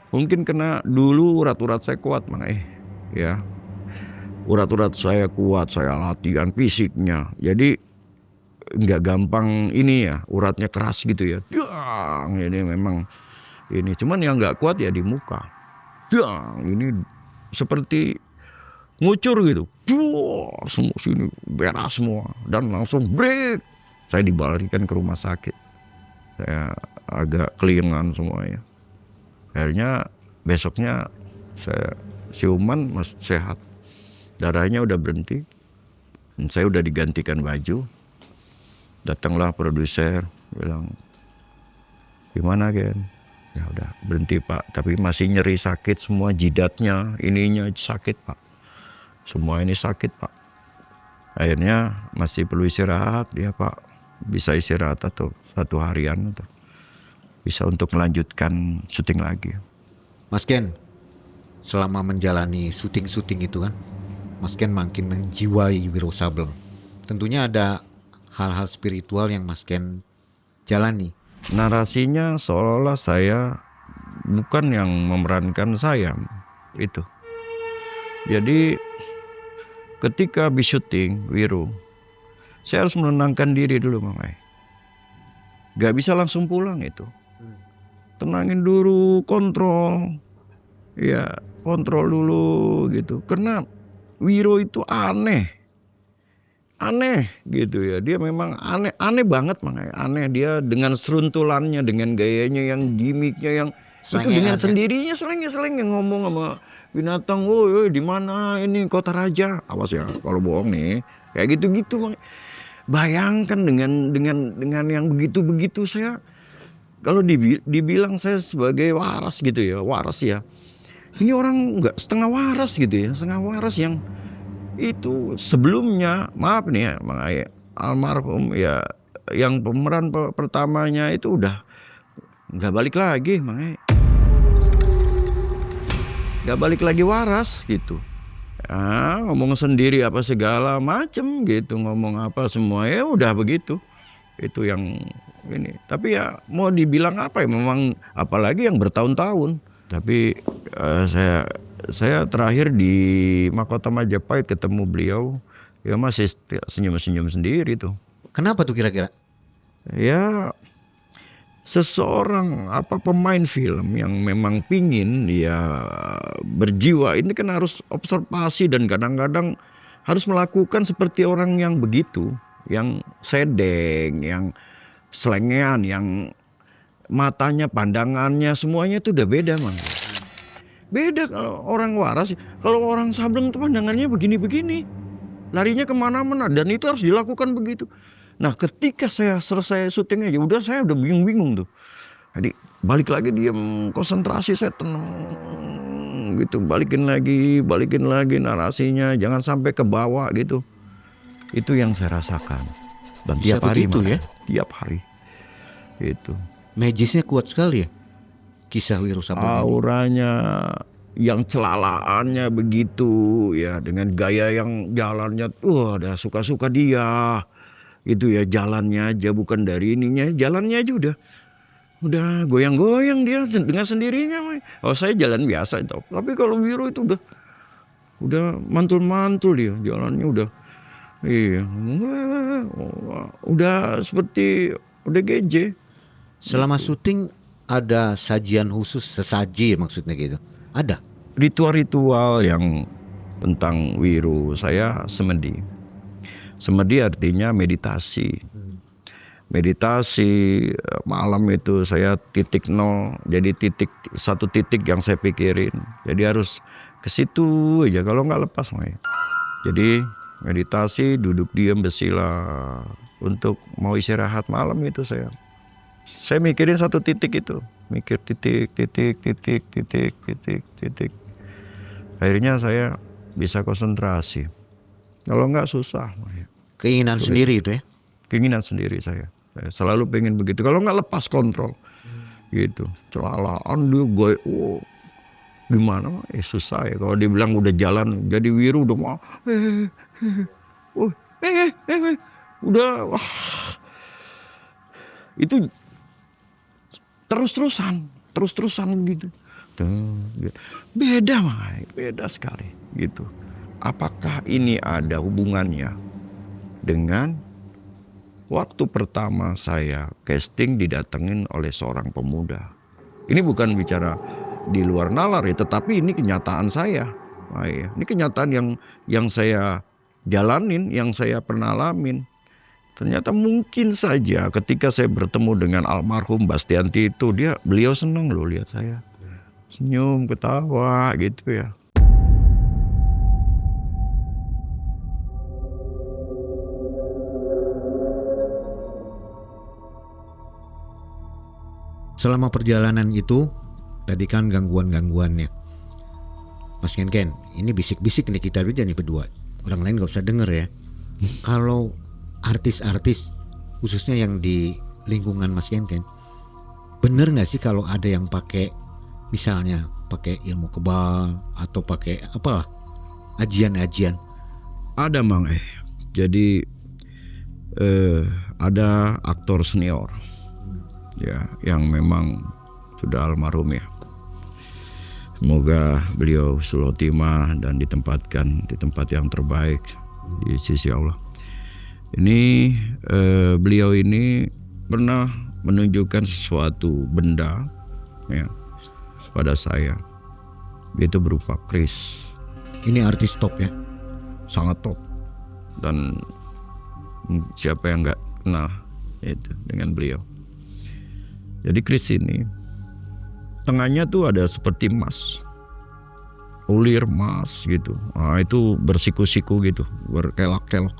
Mungkin kena dulu urat-urat saya kuat, ya. Urat-urat saya kuat, saya latihan fisiknya. Jadi nggak gampang ini ya, uratnya keras gitu ya. Ini memang ini, cuman yang nggak kuat ya di muka. Ini seperti ngucur gitu. Semua sini beras semua dan langsung break. Saya dibalikkan ke rumah sakit. Saya agak kelingan semuanya. Akhirnya besoknya saya siuman, masih sehat. Darahnya udah berhenti. Saya udah digantikan baju. Datanglah produser bilang, gimana Ken? Ya udah berhenti Pak, tapi masih nyeri sakit semua, jidatnya, ininya sakit Pak. Semua ini sakit Pak. Akhirnya masih perlu istirahat, ya Pak. Bisa istirahat atau 1 harian atau bisa untuk melanjutkan syuting lagi. Mas Ken, selama menjalani syuting-syuting itu kan, Mas Ken makin menjiwai Wiro Sableng. Tentunya ada hal-hal spiritual yang Mas Ken jalani. Narasinya seolah-olah saya bukan yang memerankan saya itu. Jadi ketika habis syuting Wiro, Saya harus menenangkan diri dulu Mang Ai. Gak bisa langsung pulang itu. Tenangin dulu, kontrol. Ya, kontrol dulu gitu. Karena Wiro itu aneh gitu ya. Dia memang aneh banget Mang Ai. Aneh dia dengan seruntulannya, dengan gayanya yang gimmicknya yang itu dengan sendirinya seleng ngomong sama binatang, woi di mana ini kota raja, awas ya kalau bohong nih, kayak gitu Mang. Bayangkan dengan yang begitu saya kalau dibilang saya sebagai waras gitu ya, waras ya. Ini orang nggak setengah waras gitu ya, setengah waras yang itu sebelumnya, maaf nih ya Mang Ai, almarhum ya yang pemeran pertamanya itu udah nggak balik lagi Mang Ai. Nggak balik lagi waras gitu. Ngomong sendiri apa segala macem gitu, ngomong apa semua ya udah begitu. Itu yang ini. Tapi ya mau dibilang apa ya, memang apalagi yang bertahun-tahun. Tapi saya terakhir di Mahkota Majapahit ketemu beliau, ya masih senyum-senyum sendiri tuh. Kenapa tuh kira-kira? Ya seseorang pemain film yang memang pingin dia berjiwa ini kan harus observasi dan kadang-kadang harus melakukan seperti orang yang begitu, yang sedeng, yang selengean, yang matanya, pandangannya semuanya itu udah beda Mang. Beda kalau orang waras, kalau orang sableng itu pandangannya begini-begini, larinya kemana-mana dan itu harus dilakukan begitu. Nah ketika saya selesai syutingnya ya udah saya udah bingung-bingung tuh. Jadi balik lagi diam, konsentrasi, saya tenang gitu, balikin lagi narasinya, jangan sampai ke bawah gitu. Itu yang saya rasakan. Dan Bisa tiap hari begitu, ya? Tiap hari. Itu. Magisnya kuat sekali ya, kisah Wiro Sableng ini. Auranya yang celalaannya begitu ya, dengan gaya yang jalannya udah suka-suka dia. Itu ya jalannya aja, bukan dari ininya, jalannya aja udah goyang-goyang dia dengan sendirinya. Oh saya jalan biasa itu. Tapi kalau Wiro itu udah mantul-mantul dia, jalannya udah udah seperti udah geje. Selama syuting ada sajian khusus, sesaji maksudnya gitu? Ada? Ritual-ritual yang tentang Wiro saya semedi. Semedi artinya meditasi. Meditasi malam itu saya titik nol. Jadi satu titik yang saya pikirin. Jadi harus ke situ aja kalau nggak lepas. Jadi meditasi, duduk diam, bersila. Untuk mau istirahat malam itu saya mikirin satu titik itu, mikir titik. Akhirnya saya bisa konsentrasi. Kalau enggak susah. Keinginan sendiri itu ya? Keinginan sendiri saya selalu pengen begitu. Kalau enggak lepas kontrol, gitu. Celalaan dia gue, gimana? Susah ya. Kalau dibilang udah jalan, jadi Wiro udah mau, udah, itu terus-terusan gitu. Beda beda sekali gitu. Apakah ini ada hubungannya dengan waktu pertama saya casting didatengin oleh seorang pemuda? Ini bukan bicara di luar nalar ya, tetapi ini kenyataan saya. Ini kenyataan yang saya jalanin, yang saya pernah alamin. Ternyata mungkin saja ketika saya bertemu dengan almarhum Bastianti itu, beliau senang loh lihat saya. Senyum, ketawa gitu ya. Selama perjalanan itu, tadi kan gangguannya. Mas Ken, ini bisik-bisik nih kita nih berdua. Orang lain gak usah denger ya. Kalau artis-artis khususnya yang di lingkungan Mas Ken, bener nggak sih kalau ada yang pakai misalnya pakai ilmu kebal atau pakai apalah ajian-ajian? Ada Mang. Jadi ada aktor senior ya yang memang sudah almarhum ya. Semoga beliau sulhotimah dan ditempatkan di tempat yang terbaik di sisi Allah. Ini beliau ini pernah menunjukkan sesuatu benda ya pada saya. Itu berupa kris. Ini artis top ya. Sangat top. Dan siapa yang nggak kenal itu dengan beliau. Jadi kris ini tengahnya tuh ada seperti emas, ulir emas gitu. Nah, itu bersiku-siku gitu, berkelok-kelok,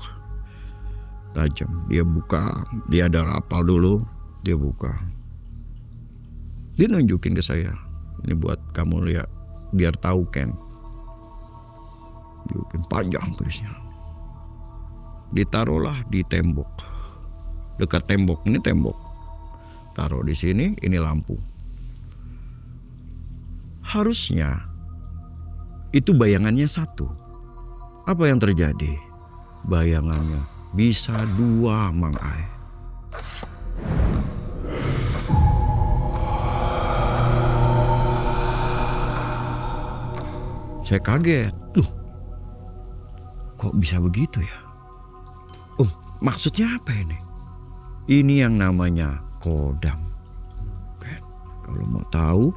tajam. Dia buka, dia ada rapal dulu, dia buka. Dia nunjukin ke saya, ini buat kamu lihat, biar tahu Ken. Nunjukin panjang krisnya. Ditaruhlah di tembok, dekat tembok. Ini tembok, taruh di sini. Ini lampu. Harusnya itu bayangannya satu. Apa yang terjadi? Bayangannya bisa dua, Mang Ai. Saya kaget. Kok bisa begitu ya? Maksudnya apa ini? Ini yang namanya kodam. Kalau mau tahu,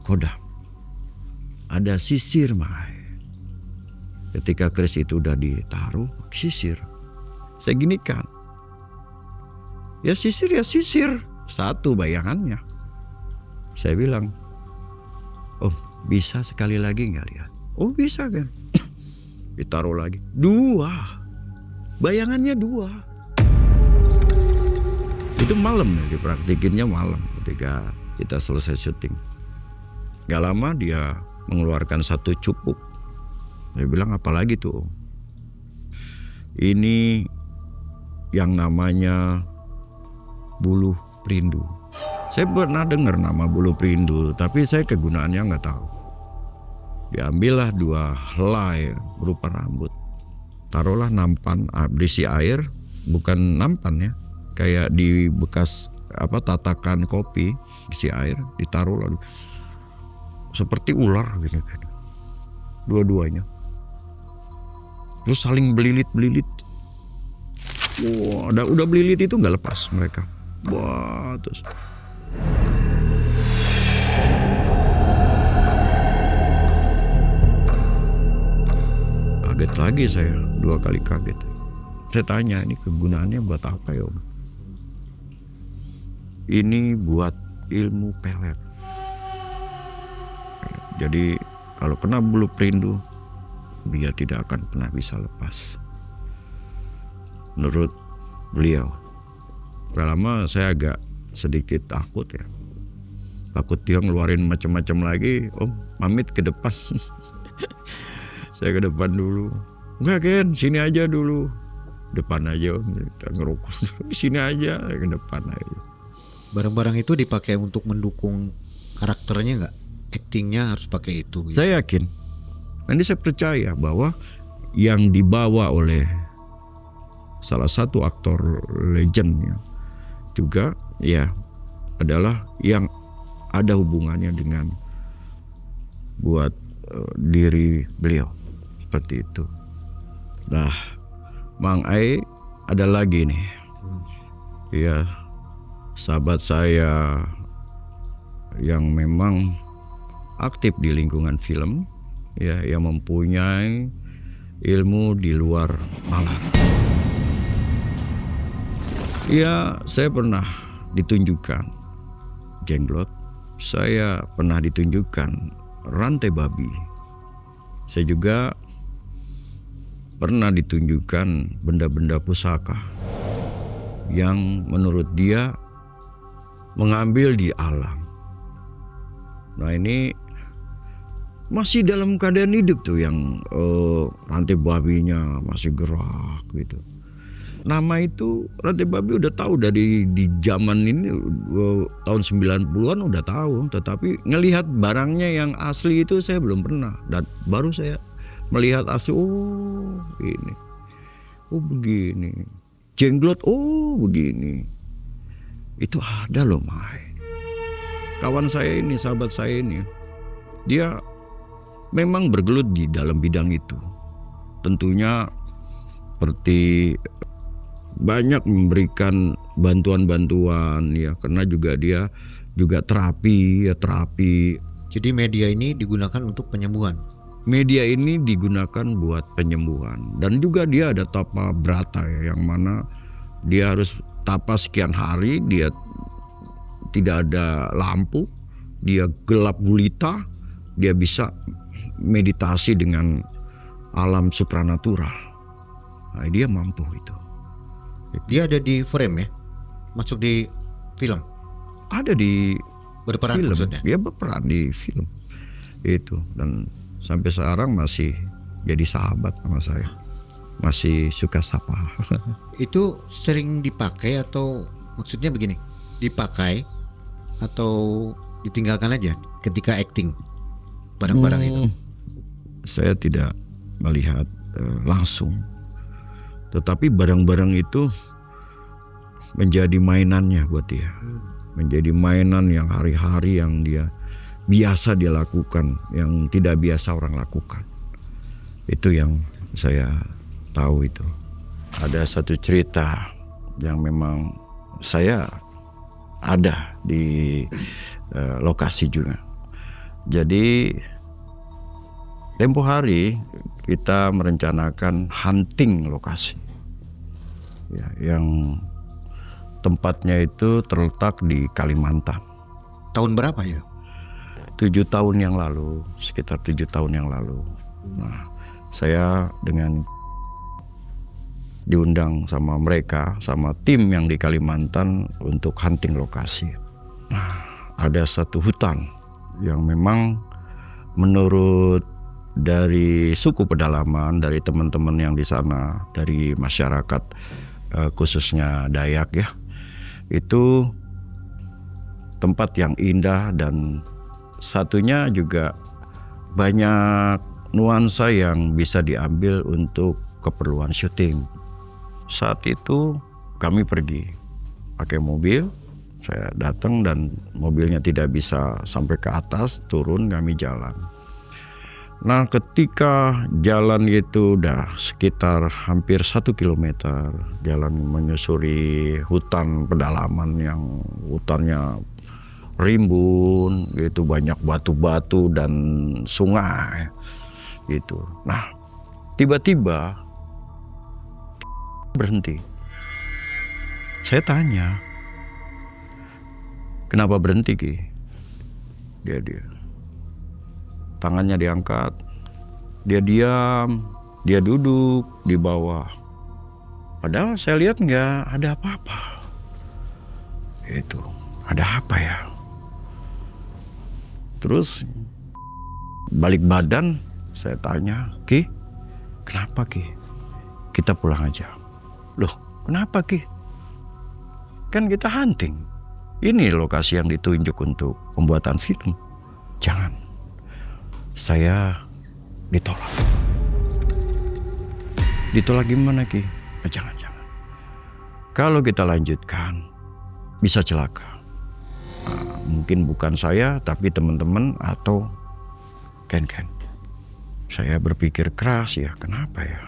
kodam. Ada sisir, Mai. Ketika keris itu udah ditaruh, sisir. Saya ginikan. Ya sisir. Satu bayangannya. Saya bilang, bisa sekali lagi nggak lihat? Oh bisa kan? Ditaruh lagi. Dua. Bayangannya dua. Itu malam ya, dipraktikinnya malam ketika kita selesai syuting. Gak lama dia mengeluarkan satu cupuk. Dia bilang apalagi tuh? Ini yang namanya buluh perindu. Saya pernah dengar nama buluh perindu, tapi saya kegunaannya nggak tahu. Diambillah dua helai berupa rambut. Taruhlah nampan berisi air, bukan nampan ya, kayak di bekas tatakan kopi, isi air, ditaruh lalu seperti ular gitu. Dua-duanya. Terus saling belilit-belilit. Wah, udah belilit itu nggak lepas mereka. Wah, terus. Kaget lagi saya, 2 kali kaget. Saya tanya, ini kegunaannya buat apa ya Om? Ini buat ilmu pelet. Jadi kalau kena buluh perindu, dia tidak akan pernah bisa lepas. Menurut beliau. Udah lama saya agak sedikit takut ya. Takut dia ngeluarin macam-macam lagi. Om, pamit ke depan. Saya ke depan dulu. Enggak Ken, sini aja dulu. Depan aja Om, kita ngerokok. Sini aja, ke depan aja. Barang-barang itu dipakai untuk mendukung karakternya nggak? Actingnya harus pakai itu gitu. Saya yakin. Nanti saya percaya bahwa yang dibawa oleh salah satu aktor legendnya juga ya adalah yang ada hubungannya dengan buat diri beliau. Seperti itu. Nah, Mang Ai ada lagi nih. Ya, sahabat saya yang memang aktif di lingkungan film, ya, yang mempunyai ilmu di luar nalar. Ya, saya pernah ditunjukkan jenglot, saya pernah ditunjukkan rantai babi. Saya juga pernah ditunjukkan benda-benda pusaka yang menurut dia mengambil di alam. Nah ini masih dalam keadaan hidup tuh yang rantai babinya masih gerak gitu. Nama itu rantai babi udah tahu dari di zaman ini tahun 90-an udah tahu, tetapi ngelihat barangnya yang asli itu saya belum pernah. Dan baru saya melihat asli, oh ini, oh begini, jenglot, oh begini. Itu ada loh Mai. Kawan saya ini, sahabat saya ini, dia memang bergelut di dalam bidang itu. Tentunya seperti banyak memberikan bantuan-bantuan ya, karena juga dia juga terapi. Jadi media ini digunakan untuk penyembuhan. Media ini digunakan buat penyembuhan, dan juga dia ada tapa brata ya, yang mana dia harus tapa sekian hari, dia tidak ada lampu, dia gelap gulita, dia bisa meditasi dengan alam supranatural. Nah, dia mampu itu. Dia ada di frame ya, masuk di film, Ada di berperan film, maksudnya. dia berperan di film itu, dan sampai sekarang masih jadi sahabat sama saya, masih suka sapa. Itu sering dipakai atau maksudnya begini, dipakai atau ditinggalkan aja ketika acting barang-barang itu? Saya tidak melihat langsung, tetapi barang-barang itu menjadi mainannya buat dia, menjadi mainan yang hari-hari yang dia biasa dia lakukan, yang tidak biasa orang lakukan. Itu yang saya tahu itu. Ada satu cerita yang memang saya ada di lokasi juga. Jadi tempo hari kita merencanakan hunting lokasi ya, yang tempatnya itu terletak di Kalimantan. Tahun berapa ya? 7 tahun yang lalu, sekitar 7 tahun yang lalu. Nah, saya dengan diundang sama mereka, sama tim yang di Kalimantan untuk hunting lokasi. Nah, ada satu hutan yang memang menurut dari suku pedalaman, dari teman-teman yang di sana, dari masyarakat khususnya Dayak ya, itu tempat yang indah, dan satunya juga banyak nuansa yang bisa diambil untuk keperluan syuting. Saat itu kami pergi pakai mobil, saya datang dan mobilnya tidak bisa sampai ke atas, turun kami jalan. Nah, ketika jalan itu udah sekitar hampir 1 kilometer, jalan menyusuri hutan pedalaman yang hutannya rimbun gitu, banyak batu-batu dan sungai gitu. Nah, tiba-tiba berhenti. Saya tanya, kenapa berhenti Ki? Dia tangannya diangkat, dia diam, dia duduk di bawah. Padahal saya lihat nggak ada apa-apa. Itu ada apa ya? Terus balik badan, saya tanya, Ki, kenapa Ki? Kita pulang aja. Loh, kenapa Ki? Kan kita hunting. Ini lokasi yang ditunjuk untuk pembuatan film. Jangan. Saya ditolak. Ditolak gimana Ki? Jangan. Kalau kita lanjutkan, bisa celaka. Mungkin bukan saya, tapi teman-teman atau Ken. Saya berpikir keras ya, kenapa ya?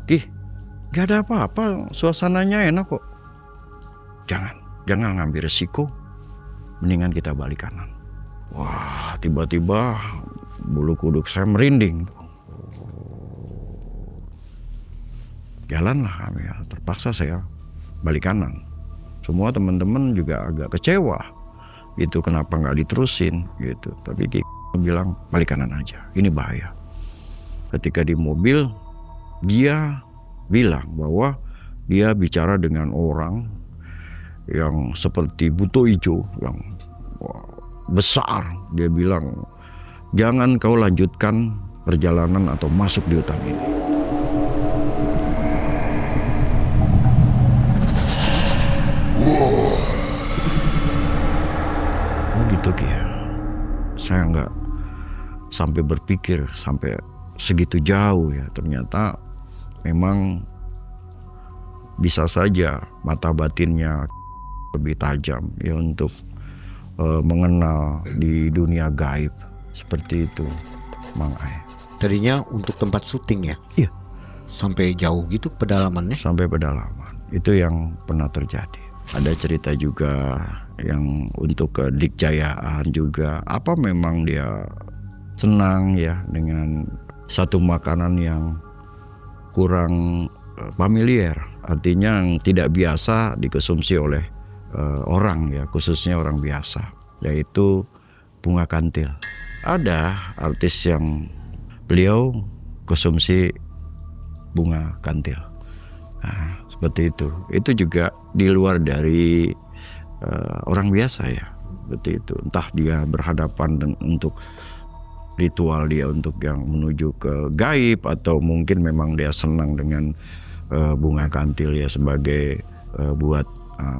Ki, gak ada apa-apa, suasananya enak kok. Jangan ngambil resiko, mendingan kita balik kanan. Wah, tiba-tiba bulu kuduk saya merinding. Jalanlah kami ya, terpaksa saya balik kanan. Semua teman-teman juga agak kecewa gitu, kenapa nggak diterusin gitu. Tapi dia bilang balik kanan aja, ini bahaya. Ketika di mobil, dia bilang bahwa dia bicara dengan orang yang seperti buto ijo, yang besar. Dia bilang, jangan kau lanjutkan perjalanan atau masuk di hutan ini. Oh gitu Ki ya. Saya nggak sampai berpikir sampai segitu jauh ya. Ternyata memang bisa saja mata batinnya lebih tajam ya untuk mengenal di dunia gaib seperti itu, Mang Ai. Tadinya untuk tempat syuting ya? Iya, Sampai jauh gitu pedalamannya? Sampai pedalaman. Itu yang pernah terjadi. Ada cerita juga yang untuk ke Dikjayaan juga. Apa memang dia senang ya dengan satu makanan yang kurang familiar, artinya yang tidak biasa dikonsumsi oleh orang ya, khususnya orang biasa, yaitu bunga kantil. Ada artis yang beliau konsumsi bunga kantil. Nah, seperti itu. Itu juga di luar dari orang biasa ya, seperti itu. Entah dia berhadapan untuk ritual dia untuk yang menuju ke gaib, atau mungkin memang dia senang dengan bunga kantil ya sebagai buat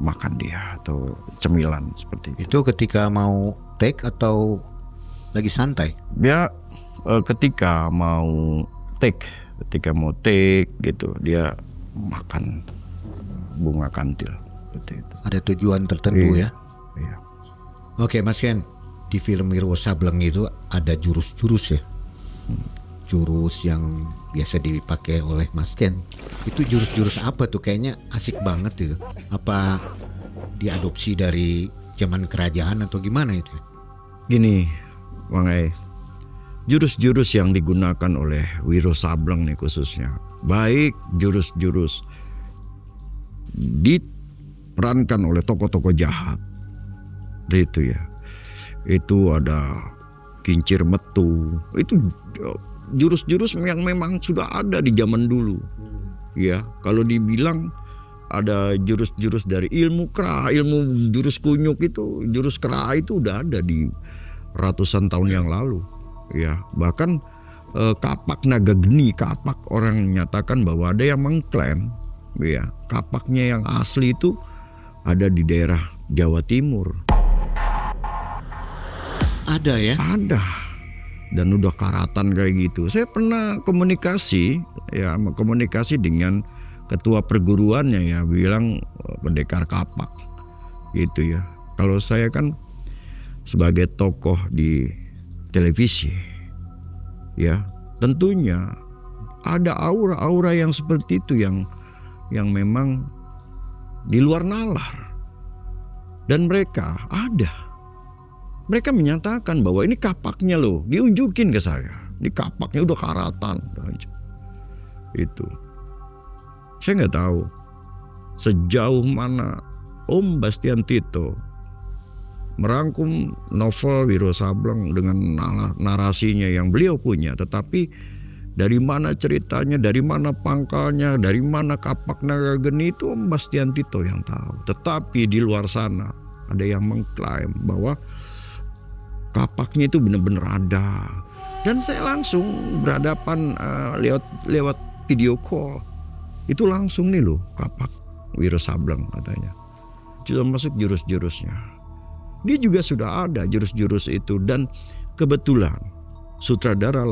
makan dia atau cemilan seperti itu. Itu ketika mau take atau lagi santai? Dia ketika mau take gitu dia makan bunga kantil seperti itu. Ada tujuan tertentu ya? Iya. Oke Mas Ken, di film Wiro Sableng itu ada jurus-jurus ya? Jurus yang biasa dipakai oleh Mas Ken. Itu jurus-jurus apa tuh? Kayaknya asik banget itu. Apa diadopsi dari zaman kerajaan atau gimana itu? Gini, Bang Ai, jurus-jurus yang digunakan oleh Wiro Sableng nih khususnya, baik jurus-jurus diperankan oleh tokoh-tokoh jahat, itu ya, itu ada kincir metu, itu jurus-jurus yang memang sudah ada di zaman dulu, ya. Kalau dibilang ada jurus-jurus dari ilmu kera, ilmu jurus kunyuk itu, jurus kera itu udah ada di ratusan tahun yang lalu, ya. Bahkan kapak naga geni, kapak orang menyatakan bahwa ada yang mengklaim, ya, kapaknya yang asli itu ada di daerah Jawa Timur. Ada ya? Ada. Dan udah karatan kayak gitu. Saya pernah komunikasi dengan ketua perguruannya ya, bilang pendekar kapak gitu ya. Kalau saya kan sebagai tokoh di televisi ya, tentunya ada aura-aura yang seperti itu yang memang di luar nalar. Dan mereka mereka menyatakan bahwa ini kapaknya loh, diunjukin ke saya. Ini kapaknya udah karatan. Itu. Saya nggak tahu sejauh mana Om Bastian Tito merangkum novel Wiro Sableng dengan narasinya yang beliau punya, tetapi dari mana ceritanya, dari mana pangkalnya, dari mana kapak naga geni itu Om Bastian Tito yang tahu. Tetapi di luar sana ada yang mengklaim bahwa kapaknya itu benar-benar ada. Dan saya langsung berhadapan lewat video call. Itu langsung nih loh kapak Wiro Sableng katanya. Sudah masuk jurus-jurusnya. Dia juga sudah ada jurus-jurus itu, dan kebetulan sutradara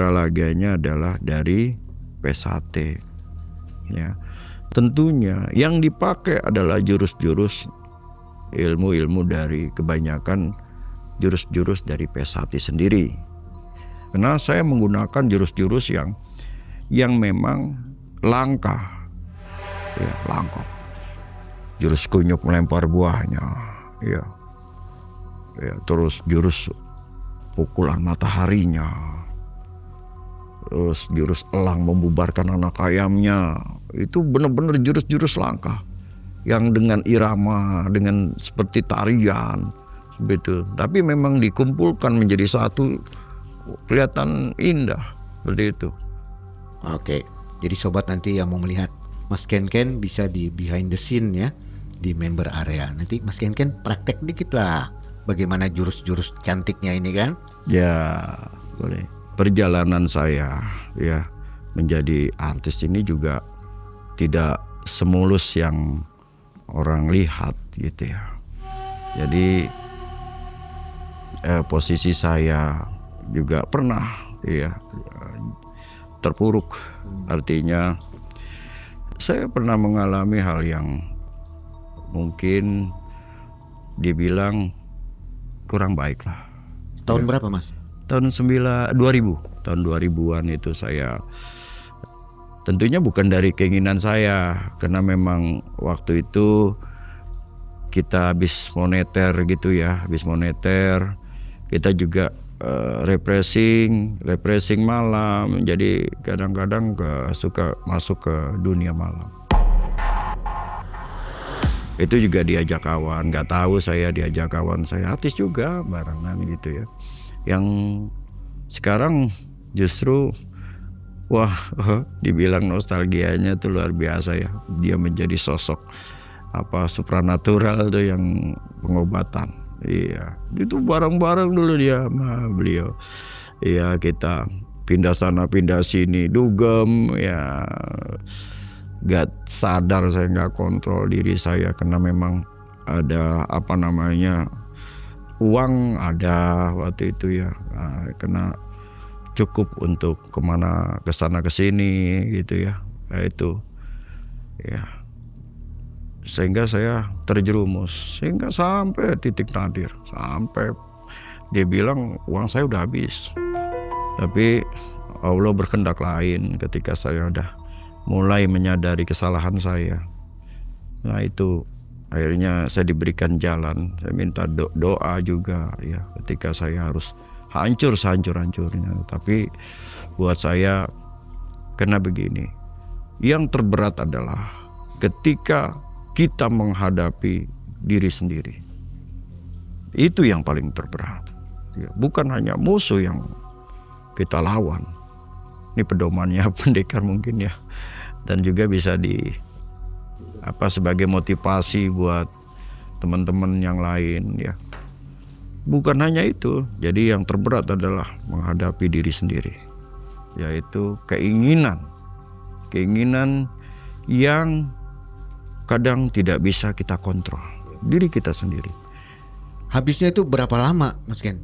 laganya adalah dari Pesate. Ya. Tentunya yang dipakai adalah jurus-jurus ilmu-ilmu dari kebanyakan jurus-jurus dari Pesate sendiri. Karena saya menggunakan jurus-jurus yang memang langka. Ya, langka. Jurus kunyuk melempar buahnya, ya. Ya, terus jurus pukulan mataharinya. Terus jurus elang membubarkan anak ayamnya. Itu benar-benar jurus-jurus langka yang dengan irama, dengan seperti tarian, begitu. Tapi memang dikumpulkan menjadi satu, kelihatan indah seperti itu. Oke, jadi sobat nanti yang mau melihat Mas Ken bisa di behind the scene ya, di member area. Nanti Mas Ken praktek dikit lah bagaimana jurus-jurus cantiknya ini kan? Ya, boleh. Perjalanan saya ya menjadi artis ini juga tidak semulus yang orang lihat gitu ya. Jadi posisi saya juga pernah ya terpuruk. Artinya saya pernah mengalami hal yang mungkin dibilang kurang baik lah. Tahun berapa Mas? tahun 2000-an itu saya, tentunya bukan dari keinginan saya, karena memang waktu itu kita habis moneter gitu ya, habis moneter kita juga refreshing malam, jadi kadang-kadang suka masuk ke dunia malam. Itu juga diajak kawan, nggak tahu saya diajak kawan saya artis juga barengan gitu ya. Yang sekarang justru wah dibilang nostalgianya tuh luar biasa ya. Dia menjadi sosok supranatural tuh yang pengobatan. Iya, itu bareng-bareng dulu dia sama beliau. Iya, kita pindah sana pindah sini, dugem ya. Gak sadar, saya gak kontrol diri saya karena memang ada uang ada waktu itu ya, karena cukup untuk kesana kesini gitu ya, itu ya, sehingga saya terjerumus sehingga sampai titik nadir, sampai dia bilang uang saya udah habis, tapi Allah berkehendak lain ketika saya udah mulai menyadari kesalahan saya. Nah itu akhirnya saya diberikan jalan. Saya minta doa juga ya ketika saya harus hancur-hancurnya. Tapi buat saya kena begini. Yang terberat adalah ketika kita menghadapi diri sendiri. Itu yang paling terberat. Bukan hanya musuh yang kita lawan. Ini pedomannya pendekar mungkin ya, dan juga bisa sebagai motivasi buat teman-teman yang lain ya. Bukan hanya itu, jadi yang terberat adalah menghadapi diri sendiri, yaitu keinginan yang kadang tidak bisa kita kontrol, diri kita sendiri. Habisnya itu berapa lama Mas Ken?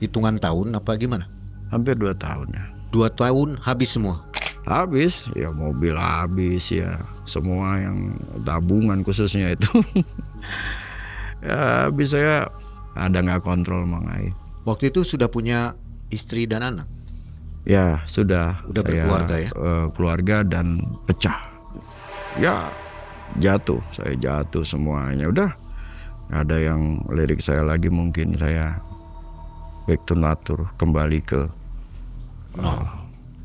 Hitungan tahun apa gimana? Hampir 2 tahun ya. 2 tahun habis semua? Habis, ya mobil habis ya, semua yang tabungan khususnya itu. Ya habis, saya ada nggak kontrol Mangai. Waktu itu sudah punya istri dan anak? Ya sudah. Udah berkeluarga ya? Keluarga dan pecah. Ya saya jatuh semuanya. Udah nggak ada yang lirik saya lagi, mungkin saya back to nature, kembali ke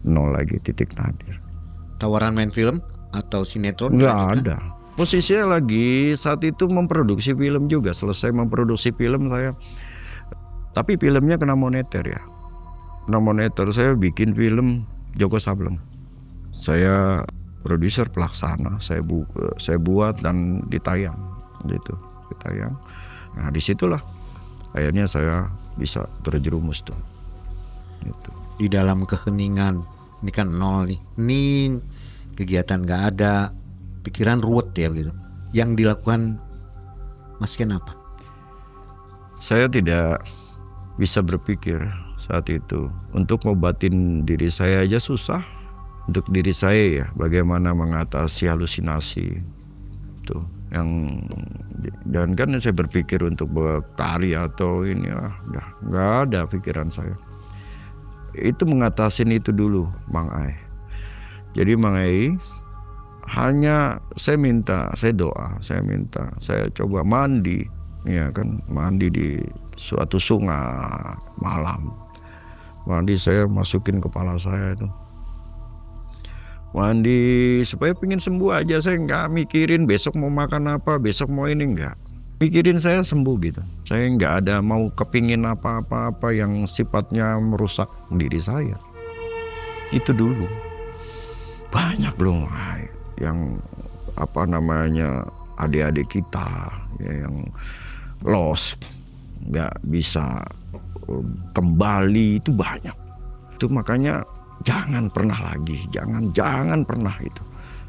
nol lagi, titik nadir. Tawaran main film atau sinetron? Nggak ada. Posisinya lagi saat itu memproduksi film juga, selesai memproduksi film saya. Tapi filmnya kena moneter ya. Kena moneter, saya bikin film Joko Sableng. Saya produser pelaksana, saya buat dan ditayang gitu, ditayang. Nah disitulah akhirnya saya bisa terjerumus tuh. Gitu. Di dalam keheningan, ini kan nol nih, hening, kegiatan gak ada, pikiran ruwet ya begitu. Yang dilakukan Mas Ken apa? Saya tidak bisa berpikir saat itu. Untuk ngobatin diri saya aja susah. Untuk diri saya ya, bagaimana mengatasi halusinasi tuh. Dan kan saya berpikir untuk berkarya atau ini udah nggak ada pikiran saya. Itu mengatasin itu dulu Mang Ai. Jadi Mang Ai hanya saya coba mandi, ya kan, mandi di suatu sungai malam. Mandi, saya masukin kepala saya itu. Mandi supaya pengen sembuh aja, saya nggak mikirin besok mau makan apa, besok mau ini, nggak. Pikirin saya sembuh gitu. Saya nggak ada mau kepingin apa-apa yang sifatnya merusak diri saya. Itu dulu. Banyak loh yang adik-adik kita ya, yang lost, nggak bisa kembali, itu banyak. Itu makanya jangan pernah lagi, jangan pernah itu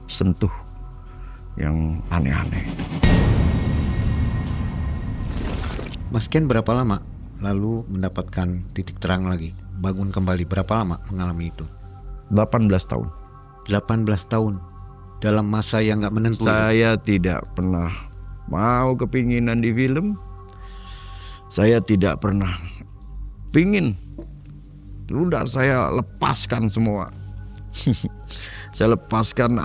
sentuh yang aneh-aneh. Mas Ken berapa lama lalu mendapatkan titik terang lagi, bangun kembali? Berapa lama mengalami itu? 18 tahun. 18 tahun dalam masa yang gak menentu. Saya tidak pernah mau kepinginan di film. Saya tidak pernah pingin Udah saya lepaskan semua. Saya lepaskan,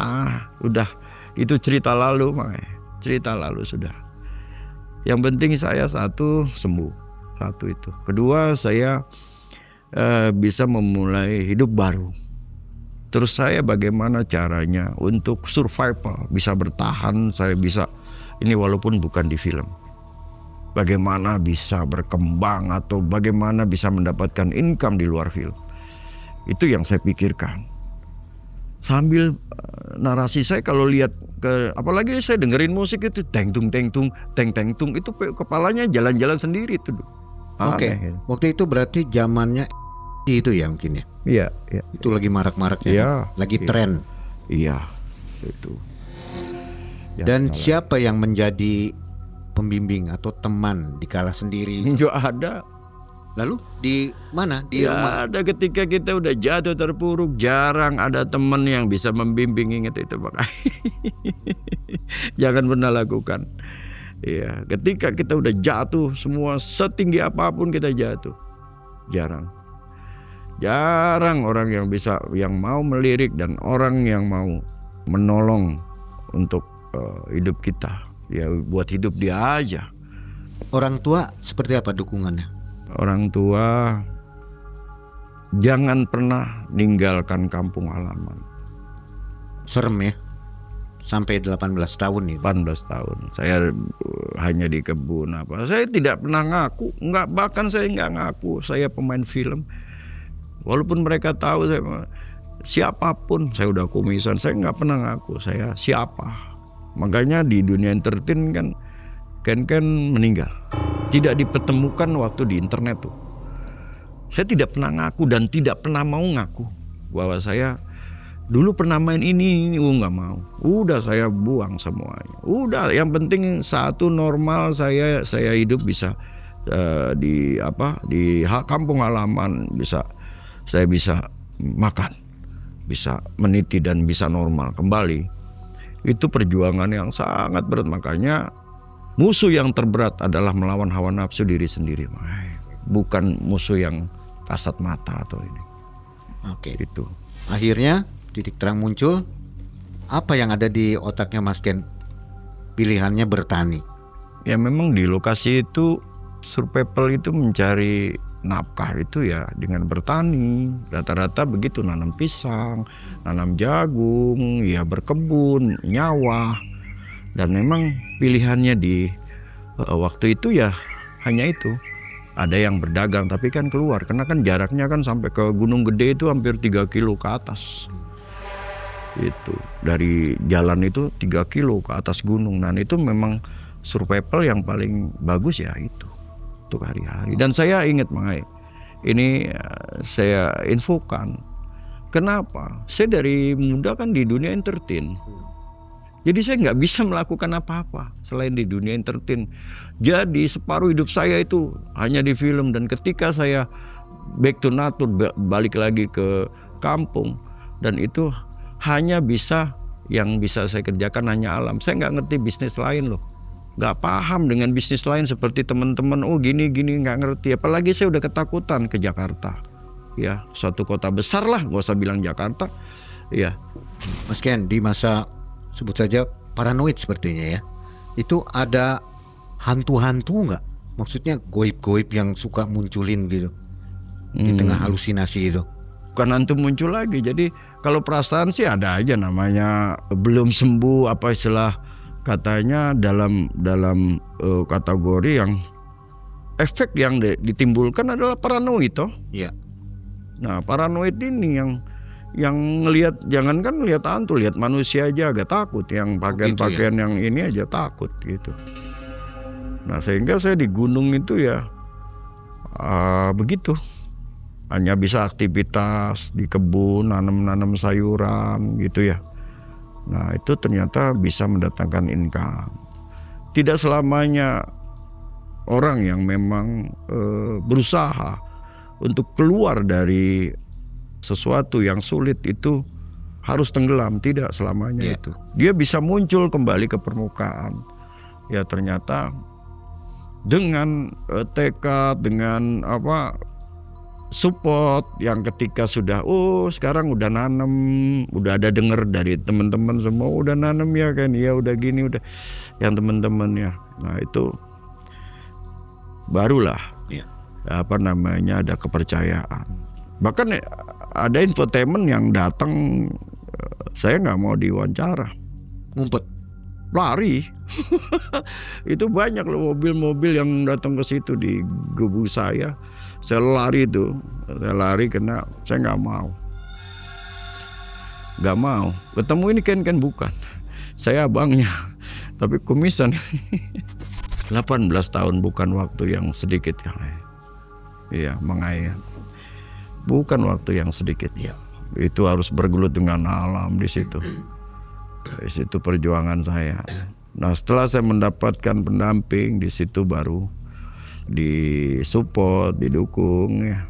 udah itu cerita lalu, cerita lalu sudah. Yang penting saya satu sembuh, satu itu. Kedua saya bisa memulai hidup baru. Terus saya bagaimana caranya untuk survival, bisa bertahan, saya bisa ini walaupun bukan di film. Bagaimana bisa berkembang atau bagaimana bisa mendapatkan income di luar film. Itu yang saya pikirkan. Sambil narasi saya kalau lihat apalagi saya dengerin musik itu teng tung itu kepalanya jalan-jalan sendiri itu. Oke. Waktu itu berarti zamannya itu ya mungkin ya. Iya, iya. Itu lagi marak-maraknya. Iya, lagi iya. tren. Iya, itu. Ya, Dan salah. siapa yang menjadi pembimbing atau teman di kala sendiri? Nggak ada. Lalu di mana? Di rumah? Ada ketika kita udah jatuh terpuruk, jarang ada teman yang bisa membimbing. Ingat itu Pak. Jangan pernah lakukan. Iya, ketika kita udah jatuh semua setinggi apapun kita jatuh. Jarang orang yang bisa, yang mau melirik dan orang yang mau menolong untuk hidup kita. Ya buat hidup dia aja. Orang tua seperti apa dukungannya? Orang tua jangan pernah ninggalkan kampung halaman. Serem ya. Sampai 18 tahun nih. 18 tahun. Saya hanya di kebun apa. Saya tidak pernah ngaku, bahkan saya nggak ngaku saya pemain film. Walaupun mereka tahu saya siapapun, saya udah kumisan, saya nggak pernah ngaku saya siapa. Makanya di dunia entertain kan Ken meninggal. Tidak dipertemukan waktu di internet tuh. Saya tidak pernah ngaku dan tidak pernah mau ngaku bahwa saya dulu pernah main ini nggak mau. Udah saya buang semuanya. Udah yang penting satu normal saya hidup bisa di kampung halaman saya bisa makan, bisa meniti dan bisa normal kembali. Itu perjuangan yang sangat berat, makanya musuh yang terberat adalah melawan hawa nafsu diri sendiri, bukan musuh yang kasat mata atau ini. Oke. Itu. Akhirnya titik terang muncul. Apa yang ada di otaknya Mas Ken? Pilihannya bertani. Ya memang di lokasi itu survival itu mencari nafkah itu ya dengan bertani. Rata-rata begitu, nanam pisang, nanam jagung, ya berkebun, nyawah. Dan memang pilihannya di waktu itu ya hanya itu. Ada yang berdagang tapi kan keluar, karena kan jaraknya kan sampai ke Gunung Gede itu hampir 3 kilo ke atas. Itu dari jalan itu 3 kilo ke atas gunung. Nah itu memang survival yang paling bagus ya itu untuk hari-hari. Dan saya ingat ini saya infokan. Kenapa? Saya dari muda kan di dunia entertain. Jadi saya nggak bisa melakukan apa-apa selain di dunia entertain. Jadi separuh hidup saya itu hanya di film. Dan ketika saya back to nature, balik lagi ke kampung, dan itu hanya yang bisa saya kerjakan hanya alam. Saya nggak ngerti bisnis lain loh. Nggak paham dengan bisnis lain seperti teman-teman. Oh gini nggak ngerti. Apalagi saya udah ketakutan ke Jakarta. Ya suatu kota besar lah, nggak usah bilang Jakarta. Ya. Mas Ken, di masa sebut saja paranoid sepertinya ya, itu ada hantu-hantu nggak? Maksudnya goib-goib yang suka munculin gitu di tengah halusinasi itu? Bukan hantu muncul lagi. Jadi kalau perasaan sih ada aja, namanya belum sembuh apa istilah katanya dalam kategori yang efek yang ditimbulkan adalah paranoid toh. Iya. Nah paranoid ini yang ngelihat, jangankan ngelihat hantu, lihat manusia aja agak takut. Yang pakaian-pakaian yang ini aja takut gitu. Nah sehingga saya di gunung itu ya begitu. Hanya bisa aktivitas di kebun, nanam sayuran gitu ya. Nah itu ternyata bisa mendatangkan income. Tidak selamanya orang yang memang berusaha untuk keluar dari sesuatu yang sulit itu harus tenggelam, tidak selamanya itu. Dia bisa muncul kembali ke permukaan. Ya ternyata dengan tekad, dengan support yang ketika sudah sekarang udah nanem, udah ada denger dari teman-teman semua udah nanem ya kan, ya udah gini udah yang teman-teman ya. Nah itu barulah ada kepercayaan. Bahkan ada infotainment yang datang, saya nggak mau diwawancara, Ngumpet. lari. Itu banyak loh mobil-mobil yang datang ke situ di gubuk saya. Saya lari karena saya nggak mau ketemu ini kan bukan saya abangnya, tapi kumisan. 18 tahun bukan waktu yang sedikit ya. Iya, Mangai, bukan waktu yang sedikit ya. Itu harus bergelut dengan alam di situ. Di situ perjuangan saya. Nah, setelah saya mendapatkan pendamping di situ baru disupport, didukung ya.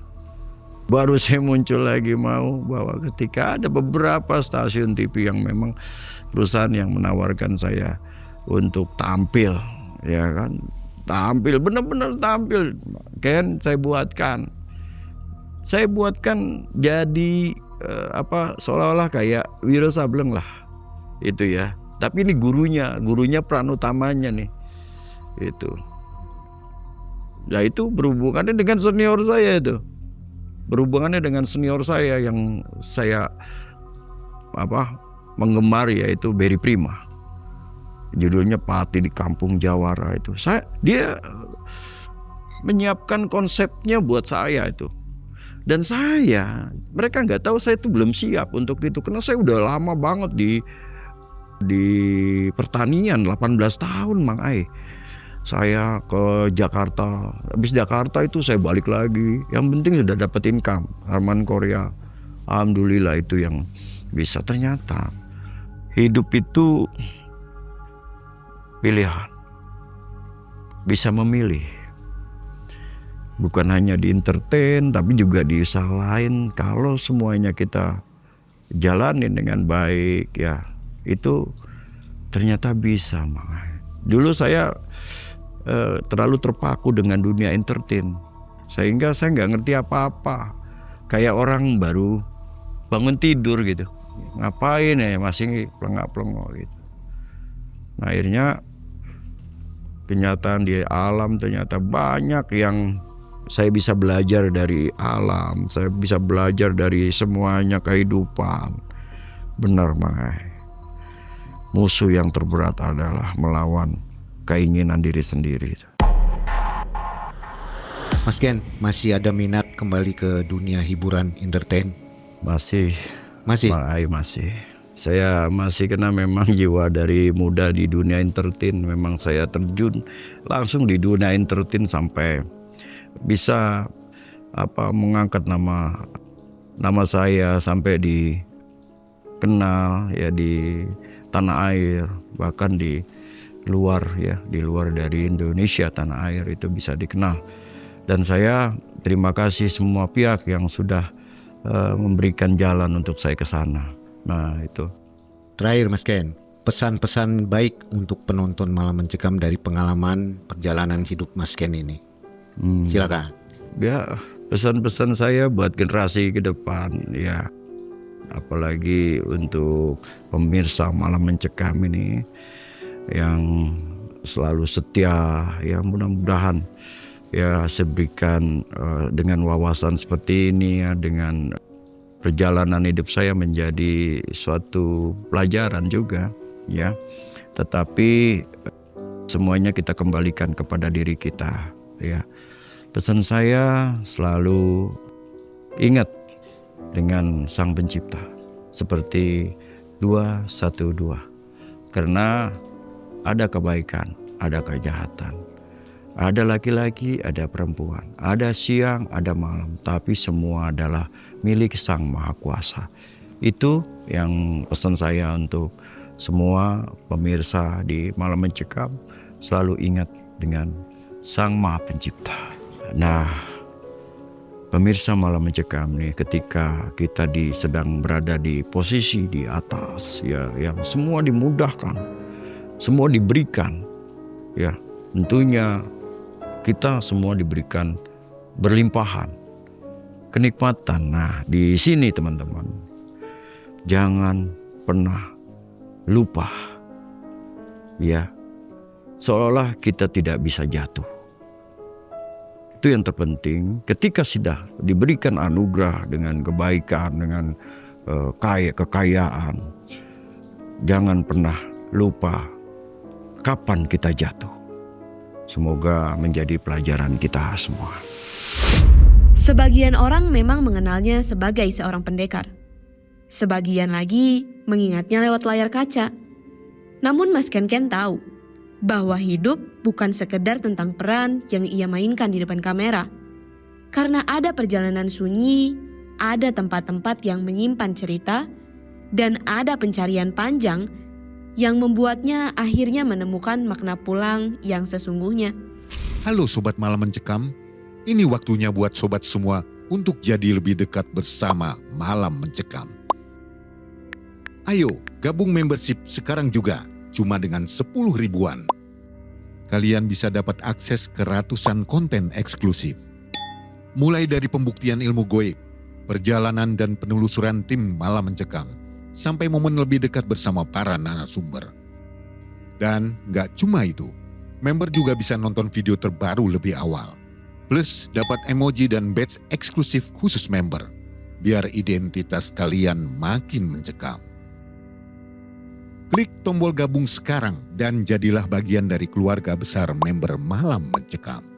Baru saya muncul lagi mau bahwa ketika ada beberapa stasiun TV yang memang perusahaan yang menawarkan saya untuk tampil, ya kan, tampil benar-benar tampil, kan saya buatkan jadi seolah-olah kayak Wiro Sableng lah itu ya. Tapi ini gurunya peran utamanya nih itu. Ya itu berhubungannya dengan senior saya itu. Berhubungannya dengan senior saya yang saya menggemari, yaitu Berry Prima. Judulnya Pati di Kampung Jawara itu. Dia menyiapkan konsepnya buat saya itu. Dan mereka nggak tahu saya itu belum siap untuk itu, karena saya udah lama banget di pertanian, 18 tahun Mang Ai. Saya ke Jakarta, habis Jakarta itu saya balik lagi. Yang penting sudah dapat income, Harman Korea. Alhamdulillah itu yang bisa. Ternyata hidup itu pilihan, bisa memilih. Bukan hanya di entertain, tapi juga di usaha lain. Kalau semuanya kita jalanin dengan baik ya, itu ternyata bisa. Dulu saya terlalu terpaku dengan dunia entertain, sehingga saya nggak ngerti apa-apa, kayak orang baru bangun tidur gitu, ngapain ya masih pelengak-pelengok gitu. Nah, akhirnya kenyataan di alam ternyata banyak yang saya bisa belajar dari alam, saya bisa belajar dari semuanya kehidupan. Benar Mangai, musuh yang terberat adalah melawan keinginan diri sendiri. Mas Ken, masih ada minat kembali ke dunia hiburan entertain? Masih. Masih. Saya masih, karena memang jiwa dari muda di dunia entertain. Memang saya terjun langsung di dunia entertain sampai bisa mengangkat nama saya sampai dikenal ya di tanah air, bahkan di luar dari Indonesia, tanah air itu bisa dikenal. Dan saya terima kasih semua pihak yang sudah memberikan jalan untuk saya ke sana. Nah itu. Terakhir Mas Ken, pesan-pesan baik untuk penonton Malam Mencekam dari pengalaman perjalanan hidup Mas Ken ini. Silakan. Ya, pesan-pesan saya buat generasi ke depan ya, apalagi untuk pemirsa Malam Mencekam ini yang selalu setia ya, mudah-mudahan ya saya berikan dengan wawasan seperti ini ya, dengan perjalanan hidup saya menjadi suatu pelajaran juga ya, tetapi semuanya kita kembalikan kepada diri kita ya. Pesan saya selalu ingat dengan Sang Pencipta seperti 212, karena ada kebaikan, ada kejahatan, ada laki-laki, ada perempuan, ada siang, ada malam, tapi semua adalah milik Sang Maha Kuasa. Itu yang pesan saya untuk semua pemirsa di Malam Mencekam, selalu ingat dengan Sang Maha Pencipta. Nah, pemirsa Malam Mencekam nih, ketika kita sedang berada di posisi di atas ya, yang semua dimudahkan, semua diberikan ya, tentunya kita semua diberikan berlimpahan kenikmatan. Nah, di sini teman-teman, jangan pernah lupa, ya, seolah-olah kita tidak bisa jatuh. Itu yang terpenting. Ketika sudah diberikan anugerah dengan kebaikan, dengan kekayaan, jangan pernah lupa kapan kita jatuh. Semoga menjadi pelajaran kita semua. Sebagian orang memang mengenalnya sebagai seorang pendekar. Sebagian lagi mengingatnya lewat layar kaca. Namun Mas Ken tahu bahwa hidup bukan sekedar tentang peran yang ia mainkan di depan kamera. Karena ada perjalanan sunyi, ada tempat-tempat yang menyimpan cerita, dan ada pencarian panjang yang membuatnya akhirnya menemukan makna pulang yang sesungguhnya. Halo Sobat Malam Mencekam, ini waktunya buat sobat semua untuk jadi lebih dekat bersama Malam Mencekam. Ayo gabung membership sekarang juga, cuma dengan 10 ribuan. Kalian bisa dapat akses ke ratusan konten eksklusif. Mulai dari pembuktian ilmu goib, perjalanan dan penelusuran tim Malam Mencekam, sampai momen lebih dekat bersama para narasumber. Dan gak cuma itu, member juga bisa nonton video terbaru lebih awal. Plus dapat emoji dan badge eksklusif khusus member, biar identitas kalian makin mencekam. Klik tombol gabung sekarang dan jadilah bagian dari keluarga besar member Malam Mencekam.